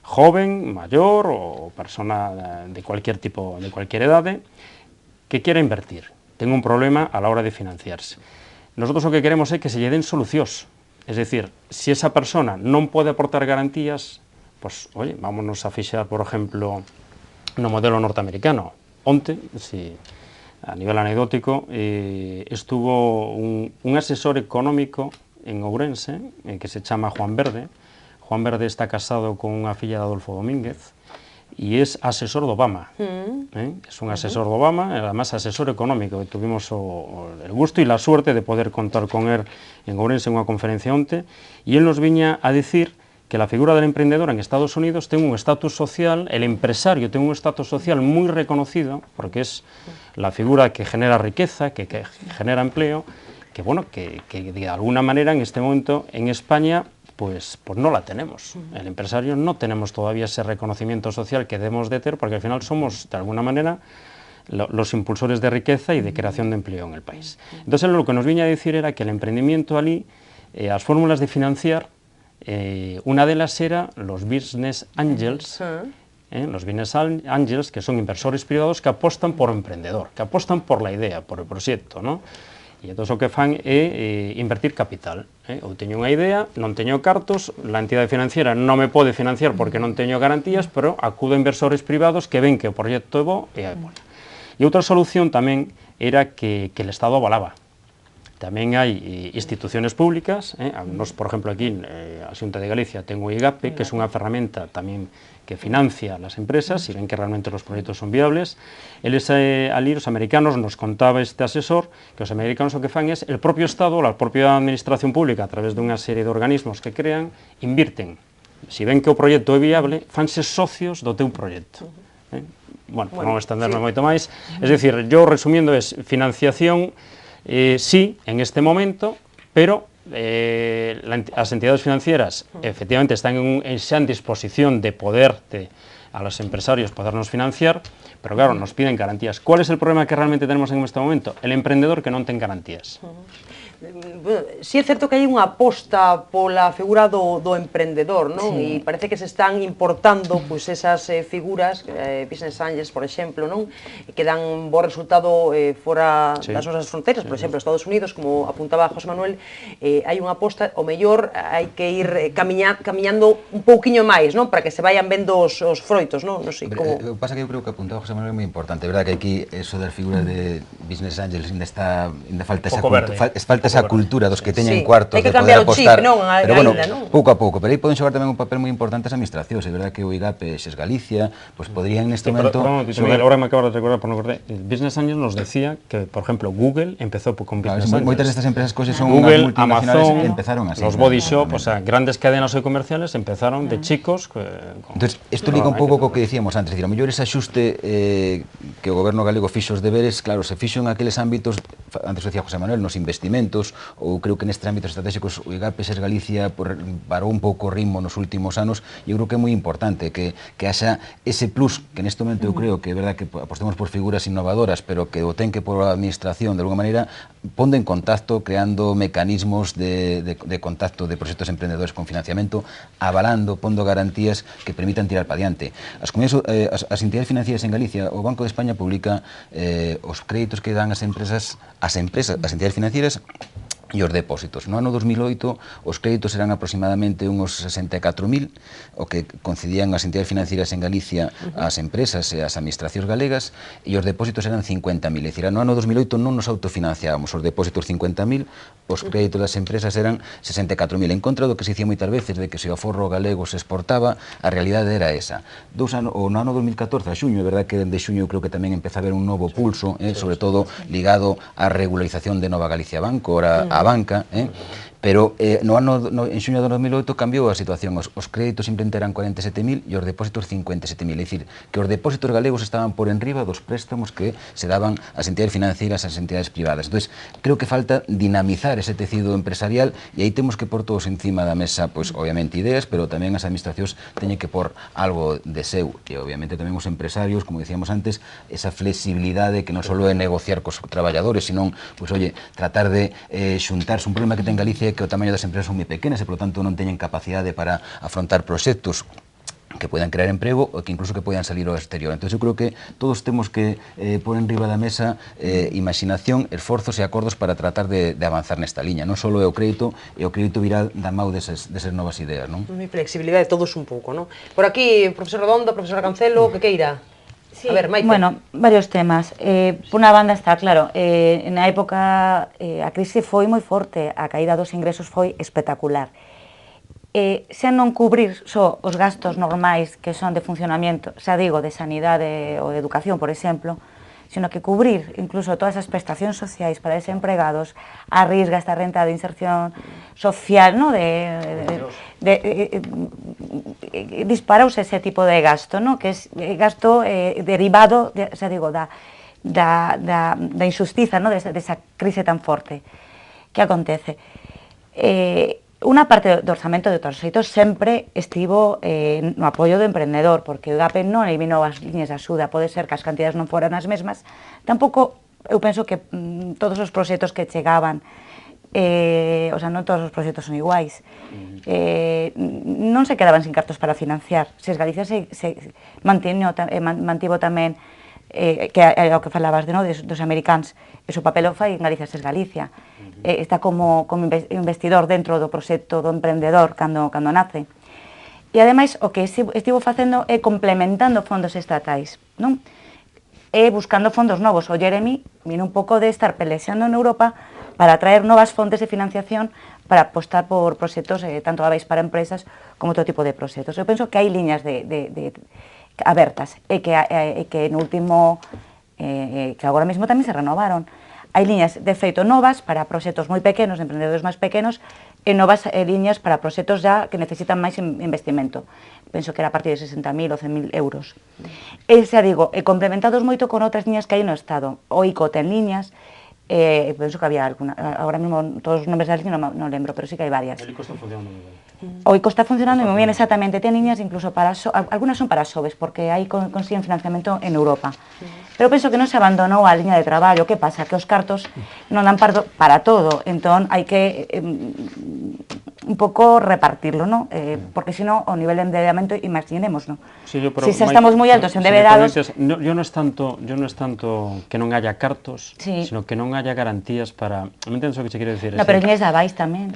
Joven, mayor o persona de cualquier tipo, de cualquier edad, que quiera invertir. Ten un problema a la hora de financiarse. Nosotros lo que queremos é que se lle den solucións. Es decir, si esa persona non pode aportar garantías, pues, oye, vámonos a fixar, por ejemplo, no modelo norteamericano. Onte, a nivel anecdótico, estuvo un asesor económico en Ourense, que se chama Juan Verde. Juan Verde está casado con unha filla de Adolfo Domínguez, e es asesor do Obama. Es un asesor do Obama, además asesor económico. Tuvimos el gusto e la suerte de poder contar con él en Ourense en unha conferencia onte, e él nos viña a decir que la figura del emprendedor en Estados Unidos ten un estatus social, el empresario ten un estatus social muy reconocido, porque es la figura que genera riqueza, que genera empleo, que bueno, que de alguna manera en este momento en España pues no la tenemos. El empresario no tenemos todavía ese reconocimiento social que debemos de tener, porque al final somos, de alguna manera, los impulsores de riqueza y de creación de empleo en el país. Entonces, lo que nos viña a decir era que el emprendimiento alí, las fórmulas de financiar, una de las era los business angels, los business angels, que son inversores privados que apostan por o emprendedor, que apostan por la idea, por o proxecto, ¿no? E entón o que fan é invertir capital. Eu teño unha idea, non teño cartos, a entidade financiera non me pode financiar porque non teño garantías, pero acudo a inversores privados que ven que o proxecto é bo e é bo. E outra solución tamén era que el Estado avalaba. Tamén hai instituciones públicas, nos, por exemplo, aquí, a Xunta de Galicia ten o IGAPE, que é unha ferramenta tamén que financia las empresas y ven que realmente los proyectos son viables. Eles ali, os americanos, nos contaba este asesor, que os americanos o que fan es el propio Estado, la propia administración pública, a través de unha serie de organismos que crean, invirten. Si ven que o proxecto é viable, fanse socios do teu proxecto. Bueno, non estendernos moito máis. Es decir, yo resumiendo es financiación, sí, en este momento, pero las entidades financieras efectivamente están en disposición de poder a los empresarios podernos financiar, pero claro, nos piden garantías. ¿Cuál es el problema que realmente tenemos en este momento? El emprendedor que non ten garantías. Si é certo que hai unha aposta pola figura do emprendedor, non? E parece que se están importando pois esas figuras, business angels, por exemplo, non? Que dan bo resultado fora das nosas fronteiras, por exemplo, Estados Unidos, como apuntaba José Manuel, hai unha aposta, o mellor hai que ir camiñando un pouquiño máis, non? Para que se vayan vendo os froitos, non? Non sei como... O que pasa que eu creo que apuntaba José Manuel é moi importante, é verdad que aquí eso das figuras de business angels ainda falta esa cultura dos que teñen cuartos de poder apostar, pero bueno, pouco a pouco, pero aí poden xogar tamén un papel moi importante as administracións, é verdad que o IGAPE, Xes Galicia, pues podrían neste momento... Ahora me acabo de recordar, por no acordar, el Business Angels nos decía que, por ejemplo, Google empezó con Business Angels. Moitas destas empresas coxes son Google, multinacionales Amazon, que empezaron así. Los Body Shop, o sea, grandes cadenas comerciales empezaron de chicos... Entonces, isto liga un pouco co que decíamos antes, decir, a mellor ese axuste que o goberno galego fixo os deberes, claro, se fixo en aqueles ámbitos, antes decía José Manuel, nos investimentos, ou creo que nestes ámbitos estratégicos o IGAPE Xes Galicia parou un pouco o ritmo nos últimos anos, e eu creo que é moi importante que haxa ese plus, que neste momento eu creo que é verdad que apostemos por figuras innovadoras, pero que o ten que por a administración, de alguna maneira, pondo en contacto, creando mecanismos de contacto de proxectos emprendedores con financiamento, avalando, pondo garantías que permitan tirar para diante. As entidades financieras en Galicia, o Banco de España publica os créditos que dan as entidades financieras e os depósitos. No ano 2008 os créditos eran aproximadamente uns 64.000, o que concedían as entidades financieras en Galicia ás empresas e ás administracións galegas, e os depósitos eran 50.000. É dicir, no ano 2008 non nos autofinanciábamos, os depósitos 50.000, os créditos das empresas eran 64.000. En contra do que se dicía moitas veces de que se o aforro galego se exportaba, a realidade era esa. No ano 2014, a xuño, é verdad que de xuño eu creo que tamén empeza a haber un novo pulso, sobre todo ligado á regularización de Nova Galicia Banco, ora a banca, pero en xuño de 2008 cambiou a situación, os créditos simplemente eran 47.000 e os depósitos 57.000, é dicir, que os depósitos galegos estaban por enriba dos préstamos que se daban ás entidades financeiras, ás entidades privadas. Entón, creo que falta dinamizar ese tecido empresarial e aí temos que pôr todos encima da mesa, pois, obviamente, ideas, pero tamén as administracións teñen que pôr algo de seu, e obviamente tamén os empresarios, como dicíamos antes, esa flexibilidade que non só é negociar cos traballadores, sino, pois, oye, tratar de xuntarse. Un problema que ten Galicia é que o tamaño das empresas son moi pequenas e, por lo tanto, non teñen capacidade para afrontar proxectos que puedan crear emprego ou que incluso que podan salir ao exterior. Entón, eu creo que todos temos que pôr en riba da mesa imaginación, esforzos e acordos para tratar de avanzar nesta liña. Non só é o crédito, e o crédito virá da mau desas novas ideas, non? Flexibilidade de todos un pouco, non? Por aquí, profesor Redondo, profesor Cancelo, que queira? Sí, a ver, Maite. Bueno, varios temas. Por unha banda está claro, na época a crise foi moi forte, a caída dos ingresos foi espectacular. xa non cubrir só os gastos normais que son de funcionamento, xa digo, de sanidade ou de educación, por exemplo, sino que cubrir incluso todas as prestacións sociais para desempregados, arrisga esta renta de inserción social, ¿no? Disparouse ese tipo de gasto, ¿no? Que é gasto derivado, xa digo, da injustiza, ¿no? Desa crise tan forte. Que acontece? Unha parte do orzamento de todos os xeitos sempre estivo no apoio do emprendedor, porque o IGAPE non eliminou as liñas de axuda, pode ser que as cantidades non foran as mesmas, tampouco eu penso que todos os proxectos que chegaban, o sea, non todos os proxectos son iguais, non se quedaban sin cartos para financiar, se Galicia se mantivo tamén, que é o que falabas dos americanos, e o seu papel o fai en Galicia SES Galicia, está como investidor dentro do proxecto do emprendedor cando nace. E ademais o que estivo facendo é complementando fondos estatais, non? E buscando fondos novos. O Jeremy vino un pouco de estar pelexando en Europa para traer novas fontes de financiación para apostar por proxectos tanto abeis para empresas como todo tipo de proxectos. Eu penso que hai liñas abertas e que no último, que agora mesmo tamén se renovaron. Hai liñas de feito novas para proxectos moi pequenos, emprendedores máis pequenos, e novas liñas para proxectos já que necesitan máis investimento. Penso que era a partir de 60.000 ou 100.000 euros. E xa digo, complementados moito con outras liñas que hai no Estado. O ICO ten liñas, penso que había alguna, agora mesmo todos os nomes das liñas non lembro, pero sí que hai varias. El ICO está funcionando moi ben. O ICO está funcionando moi ben, exactamente, ten liñas incluso para, algunas son para xoves, porque aí consiguen financiamento en Europa. Pero penso que non se abandonou a liña de traballo. Que pasa? Que os cartos non dan para todo, entón hai que un pouco repartirlo, ¿no? Porque senón o nivel de endeudamento, imaginemos, ¿no? Sí, si estamos moi altos endebedados... Yo non es tanto que non haya cartos, sí, sino que non haya garantías para... Non entendo o que se quere decir. No, pero liñas de abais tamén.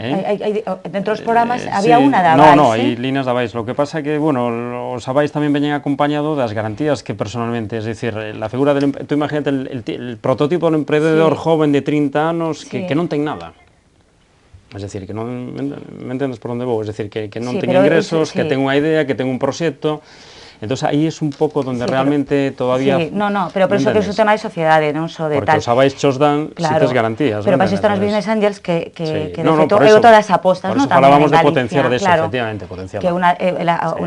Dentro dos programas había unha de abais. No, hai liñas de abais. Lo que pasa é que, bueno, os abais tamén veñen acompañado das garantías que personalmente, es decir, la figura del... Tú imagínate el prototipo del emprendedor joven de 30 anos que non ten nada. Es decir, que non... Me entendes por onde vou? Es decir, que non ten ingresos, que ten unha idea, que ten un proxecto... Entonces aí es un pouco donde realmente todavía... Sí, pero penso que é un tema de sociedade, non só de tal. Porque os abais chos dan si tes garantías. Pero para isto nos business angels que de feito é outra das apostas, non? Por eso falábamos de potenciar deso, efectivamente, potenciar. Que unha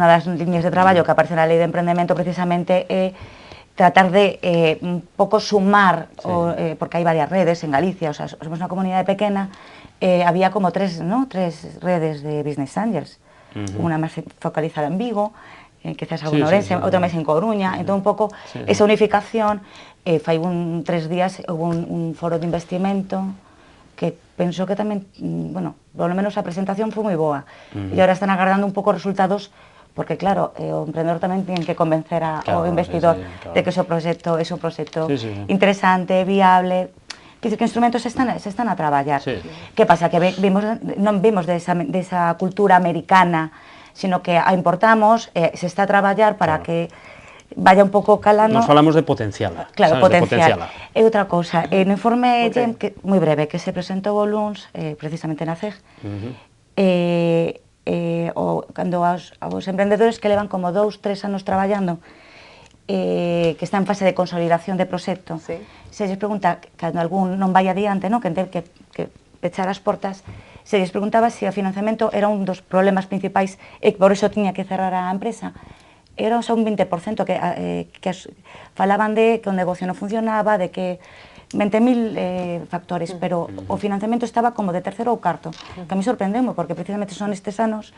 das liñas de traballo que aparece na Lei de Emprendemento precisamente é tratar de un pouco sumar, porque hai varias redes en Galicia, o sea, somos unha comunidade pequena, había como tres redes de business angels, unha máis focalizada en Vigo, quizás en Ourense, outra máis en Coruña, entón un pouco esa unificación, fai 3 días houve un foro de investimento que penso que tamén, bueno, polo menos a presentación foi moi boa, e agora están agardando un pouco resultados, porque claro, o emprendedor tamén ten que convencer ao investidor de que o seu proxecto é un proxecto interesante, viable, que instrumentos se están a traballar. Que pasa? Que non vimos desa cultura americana, sino que a importamos, se está a traballar para que vaya un pouco calando... Nos falamos de potenciala. Claro, potencial. E outra cousa, no informe moi breve que se presentou o LUNS, precisamente na CEG, cando aos emprendedores que levan como 2-3 anos traballando, que está en fase de consolidación de proxecto, se lles pregunta, cando algún non vai adiante, que ten que pechar as portas, se lles preguntaba se o financiamento era un dos problemas principais e que por iso tiña que cerrar a empresa. Era só un 20% que falaban de que o negocio non funcionaba, de que 20.000 factores, pero o financiamento estaba como de terceiro ou cuarto, que a mí sorprendeu-me, porque precisamente son estes anos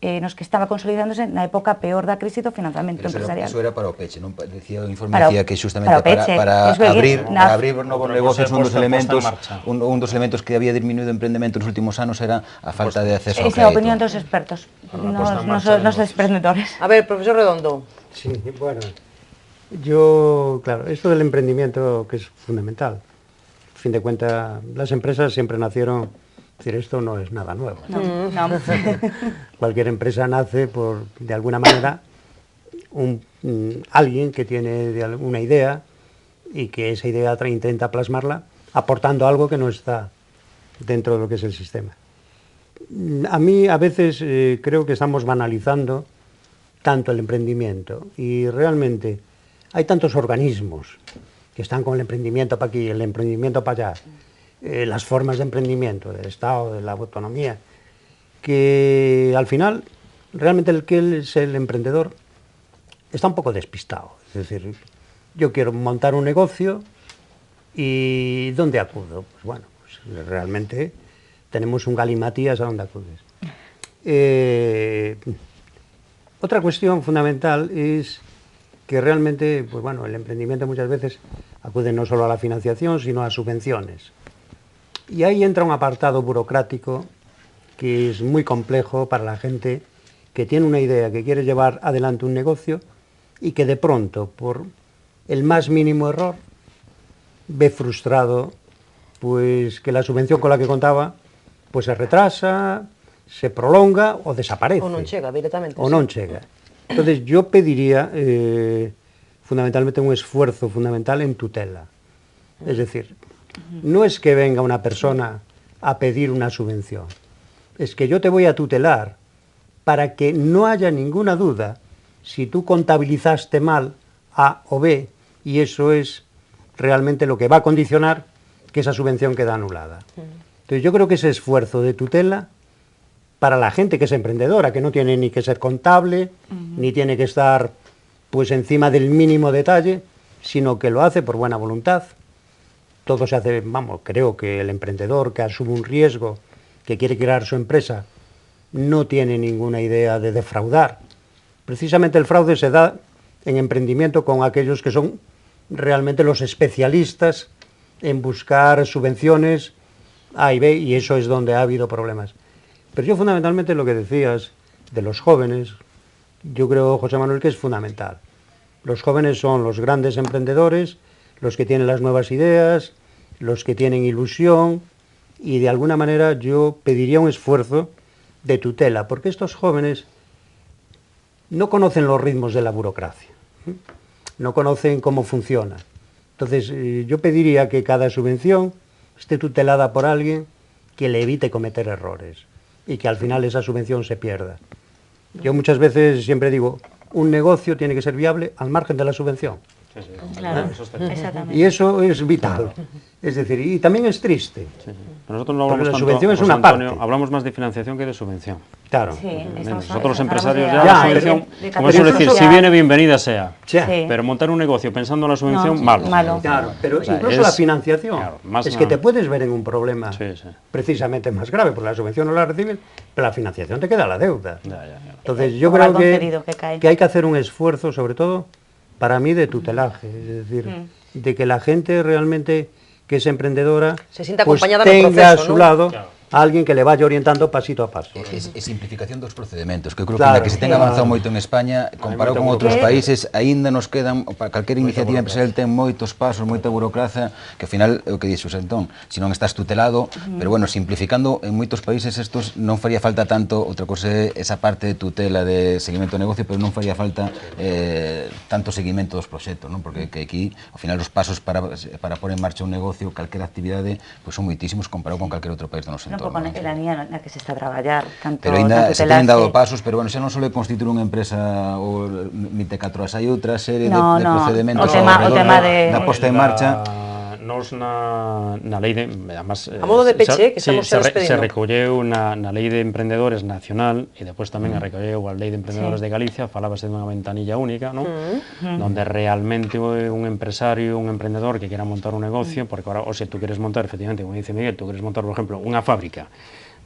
nos que estaba consolidándose na época peor da crise do financiamento empresarial. Eso era para o peche, non? Decía o informe que justamente para abrir novos negocios un dos elementos que había disminuído o emprendemento nos últimos anos era a falta de acceso ao crédito. Esa é a opinión dos expertos, nos emprendedores. A ver, profesor Redondo. Sí, bueno, yo, claro, esto del emprendimiento que es fundamental. A fin de cuentas, las empresas siempre nacieron... Es decir, esto no es nada nuevo. No. Cualquier empresa nace por, de alguna manera, alguien que tiene una idea y que esa idea intenta plasmarla aportando algo que no está dentro de lo que es el sistema. a mí a veces creo que estamos banalizando tanto el emprendimiento y realmente hay tantos organismos que están con el emprendimiento para aquí, el emprendimiento para allá, las formas de emprendimiento del Estado, de la autonomía, que al final realmente el que es el emprendedor está un poco despistado. Es decir, yo quiero montar un negocio y ¿dónde acudo? Pues bueno, pues realmente tenemos un galimatías a dónde acudes. Otra cuestión fundamental es que realmente, pues bueno, el emprendimiento muchas veces acude no solo a la financiación, sino a subvenciones. Y ahí entra un apartado burocrático que es muy complejo para la gente que tiene una idea, que quiere llevar adelante un negocio y que de pronto, por el más mínimo error, ve frustrado pues que la subvención con la que contaba pues se retrasa, se prolonga o desaparece. O non chega directamente. O non chega. Entonces yo pediría fundamentalmente un esfuerzo fundamental en tutela. Es decir, no es que venga una persona a pedir una subvención, es que yo te voy a tutelar para que no haya ninguna duda si tú contabilizaste mal A o B, y eso es realmente lo que va a condicionar que esa subvención queda anulada. Entonces yo creo que ese esfuerzo de tutela para la gente que es emprendedora, que no tiene ni que ser contable, ni tiene que estar pues encima del mínimo detalle, sino que lo hace por buena voluntad. Todo se hace, vamos, creo que el emprendedor que asume un riesgo, que quiere crear su empresa, no tiene ninguna idea de defraudar. Precisamente el fraude se da en emprendimiento con aquellos que son realmente los especialistas en buscar subvenciones A y B, y eso es donde ha habido problemas. Pero yo fundamentalmente lo que decías de los jóvenes, yo creo, José Manuel, que es fundamental. Los jóvenes son los grandes emprendedores, los que tienen las nuevas ideas, los que tienen ilusión, y de alguna manera yo pediría un esfuerzo de tutela, porque estos jóvenes no conocen los ritmos de la burocracia, no conocen cómo funciona. Entonces yo pediría que cada subvención esté tutelada por alguien que le evite cometer errores y que al final esa subvención se pierda. Yo muchas veces siempre digo, un negocio tiene que ser viable al margen de la subvención. Sí, sí. Claro, Eso está exactamente. Y eso es vital. Es decir, y también es triste. Sí, sí. Pero nosotros no hablamos Porque la tanto, subvención es José una Antonio, parte. hablamos más de financiación que de subvención. Claro. Sí, estamos Nosotros los empresarios hablamos ya, Ya, la subvención, de como suele decir, capital si viene bienvenida sea. Sí. Sí. Pero montar un negocio pensando en la subvención, No, malo. malo. Claro, pero O sea, incluso es- la financiación, claro, más es que una- te puedes ver en un problema Sí, sí. precisamente más grave, porque la subvención no la recibes, pero la financiación te queda la deuda. Ya. Entonces yo Como creo mal concedido que cae. que hay que hacer un esfuerzo, sobre todo, para mí, de tutelaje, es decir, de que la gente realmente que es emprendedora Se sienta pues acompañada no tenga proceso, a su ¿no? lado Claro. a alguien que le vaya orientando pasito a paso. É simplificación dos procedementos, que eu creo Claro, que, que se ten claro. avanzado moito en España, comparado con moita outros burocracia. países, aínda nos quedan, para calquera iniciativa empresarial ten moitos pasos, moita burocracia, que ao final é o que dixo Xentón, se non estás tutelado, pero bueno, simplificando, en moitos países estos non faría falta tanto, outra cosa é esa parte de tutela de seguimento do negocio, pero non faría falta tanto seguimento dos proxectos, non? Porque que aquí, ao final, os pasos para pôr en marcha un negocio, calquera actividade, pois son moitísimos comparado con calquer outro país do noso Un entorno. pouco na línea na que se está a traballar, tanto Pero ainda tanto se teñen tutelaje. dado pasos, pero bueno, xa non só constituir unha empresa ou 24 horas, hai outra serie No, de no, procedimentos o tema alrededor de- da posta en marcha. Nos na lei de, además, A modo de peche, que estamos xa se despedindo. recolleu na lei de emprendedores nacional e depois tamén a recolleu a lei de emprendedores Sí. de Galicia, falábase dunha ventanilla única, non? Donde realmente un empresario, un emprendedor que quera montar un negocio, porque ahora, o se tú queres montar, efectivamente, como dice Miguel, tú queres montar, por ejemplo, unha fábrica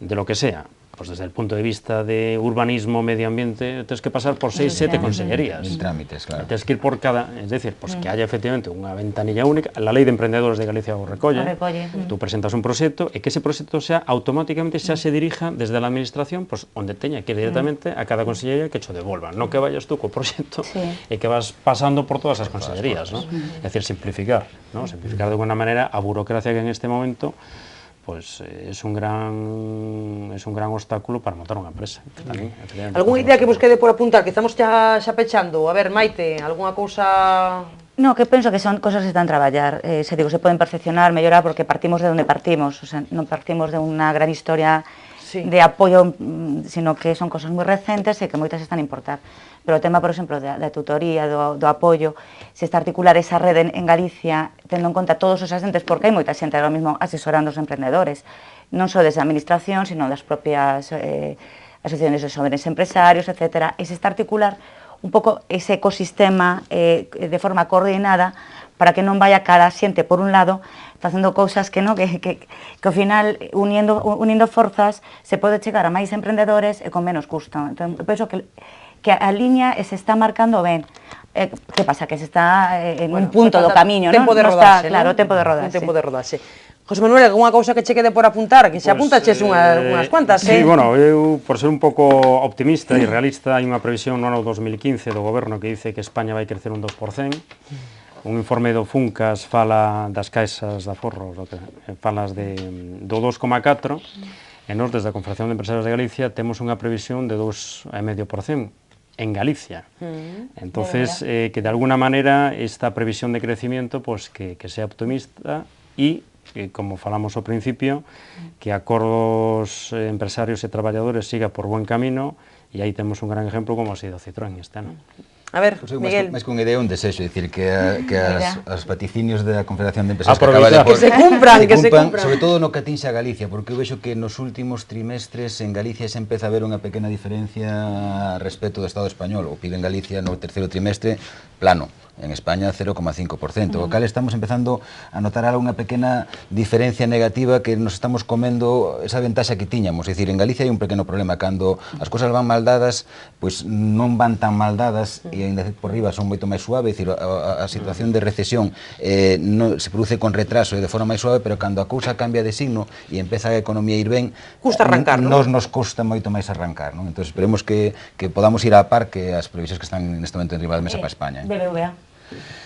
de lo que sea, pues desde el punto de vista de urbanismo, medio ambiente, tienes que pasar por 6, 7 consellerías. Mil trámites, claro. Tienes que ir por cada, es decir, pues que haya efectivamente unha ventanilla única. La lei de emprendedores de Galicia o recolle. O recolle. Tú presentas un proxecto e que ese proxecto xa automáticamente xa se dirija desde a administración, pues onde teña que ir directamente a cada consellería que cho devolvan, non que vayas tú co proxecto Sí. e que vas pasando por todas as consellerías, ¿no? Es decir, simplificar, ¿no? Simplificar de alguna manera a burocracia que en este momento pues es un gran obstáculo para montar unha empresa. Que tamén, efectivamente, Algúna idea que vos quede por apuntar, que estamos xa pechando? A ver, Maite, algunha cousa... No, que penso que son cosas que están a traballar, se poden perfeccionar, mellorar, porque partimos de onde partimos, o sea, non partimos de unha gran historia de apoio, sino que son cosas moi recentes e que moitas están a importar. Pero o tema, por exemplo, da tutoría, do apoio, se está a articular esa rede en Galicia, tendo en conta todos os asentes, porque hai moita xente agora mesmo asesorando os emprendedores, non só desde a administración, sino das propias asociaciones de xóvenes empresarios, etc. E se está a articular un pouco ese ecosistema de forma coordinada para que non vaya cara a xente, por un lado, facendo cousas que ao final, unindo forzas, se pode chegar a máis emprendedores e con menos custo. Entón, penso que a liña se está marcando ben. Que pasa? Que se está en un punto do camiño, non? Tempo de rodarse, claro, tempo de rodarse. Tempo de rodarse. José Manuel, alguna cousa que che quede por apuntar? Que se apuntaches unhas cuantas, Sí, bueno, eu, por ser un pouco optimista e realista, hai unha previsión no ano 2015 do goberno que dice que España vai crecer un 2%. Un informe do Funcas fala das caixas de aforros, falas do 2,4%, e nós, desde a Confederación de Empresarios de Galicia, temos unha previsión de 2,5% en Galicia. Entonces, que de alguna manera esta previsión de crecimiento, pues que sea optimista e, como falamos ao principio, que acordos empresarios e traballadores siga por buen camino, e aí temos un gran exemplo como ha sido Citroën este ano. A ver, Pues Miguel. máis que unha idea, un desexo, é dicir, que as vaticinios da Confederación de Empresarios que se cumpran, sobre todo no que atinxe a Galicia, porque eu vexo que nos últimos trimestres en Galicia se empeza a ver unha pequena diferencia respecto do Estado español. O PIB en Galicia no terceiro trimestre plano, en España 0,5%, o cal estamos empezando a notar algunha pequena diferencia negativa que nos estamos comendo esa ventaxa que tiñamos. É dicir, en Galicia hai un pequeno problema, cando as cousas van mal dadas, pois non van tan mal dadas e ainda por riba son moito máis suave, é dicir, a situación de recesión se produce con retraso e de forma máis suave, pero cando a cousa cambia de signo e empeza a economía a ir ben, custa arrancar, nos custa moito máis arrancar, non? Entón, esperemos que podamos ir á par que as previsións que están neste momento en riba da mesa para España. BBVA.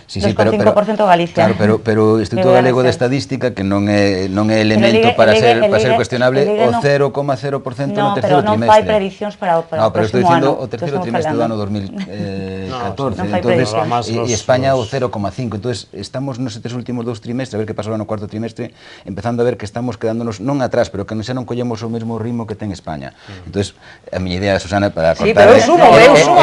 Sí, 2,5% Galicia. Claro, pero o Instituto Galego de Estadística, que non é elemento para ser cuestionable, o 0,0% no terceiro trimestre. No, pero non fai predicións para o próximo ano. No, pero estou dicindo o terceiro trimestre do ano 2014, e España o 0,5%. Entón, estamos nos estes últimos 2 trimestres, a ver que pasou no cuarto trimestre, empezando a ver que estamos quedándonos non atrás, pero que xa non collemos o mesmo ritmo que ten España. Entón, a miña idea, Susana, para contar... Sí, pero eu sumo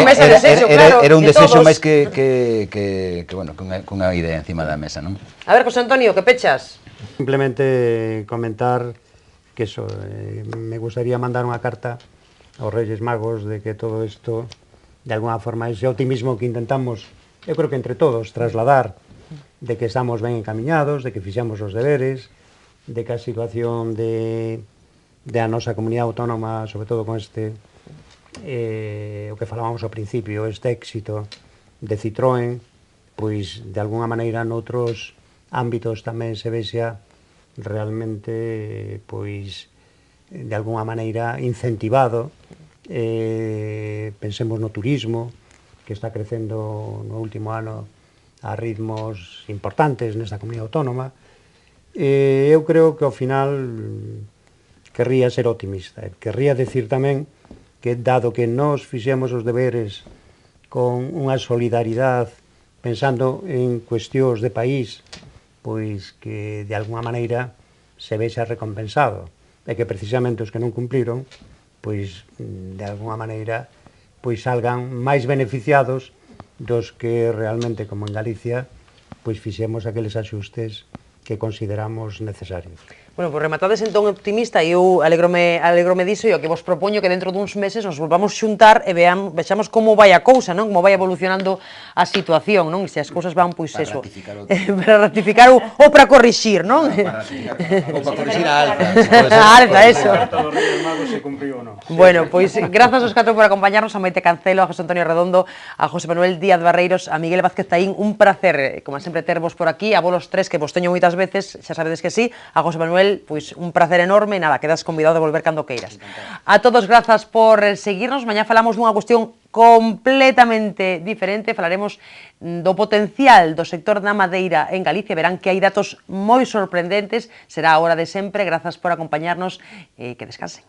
ese desexo, claro, era un desexo máis que bueno, cunha idea encima da mesa, non? A ver, José Antonio, que pechas? Simplemente comentar que eso, me gustaría mandar unha carta aos Reyes Magos de que todo isto, de alguna forma, ese optimismo que intentamos, eu creo que entre todos, trasladar, de que estamos ben encamiñados, de que fixamos os deberes, de que a situación de a nosa comunidade autónoma, sobre todo con este, o que falábamos ao principio, este éxito de Citroën, pois de alguna maneira noutros ámbitos tamén se vexa realmente pois de alguna maneira incentivado. Pensemos no turismo, que está crecendo no último ano a ritmos importantes nesta comunidade autónoma. Eu creo que ao final querría ser optimista, querría decir tamén que dado que nós fixemos os deberes con unha solidaridade pensando en cuestións de país, pois que de alguna maneira se vexa recompensado, e que precisamente os que non cumpliron, pois de alguna maneira pois salgan máis beneficiados dos que realmente, como en Galicia, pois fixemos aqueles axustes que consideramos necesarios. Bueno, pues rematades en ton optimista e eu alegrome diso e o que vos propoño que dentro duns meses nos volvamos xuntar e vexamos como vai a cousa, non? Como vai evolucionando a situación, non? E se as cousas van, pois eso, para ratificar ou para corrixir, non? Para ratificar, ou para corrixir a alta. A alta, eso. Se cumpriu ou non. Bueno, pois grazas aos catro por acompañarnos, a Maite Cancelo, a José Antonio Redondo, a José Manuel Díaz Barreiros, a Miguel Vázquez Taín, un placer, como sempre, tervos por aquí, a vos los tres, que vos teño moitas veces, xa sabedes que sí, a José Manuel, pois un placer enorme, nada, quedas convidado de volver cando queiras. A todos grazas por seguirnos, mañá falamos dunha cuestión completamente diferente, falaremos do potencial do sector da madeira en Galicia, verán que hai datos moi sorprendentes, será a hora de sempre, grazas por acompañarnos, que descansen.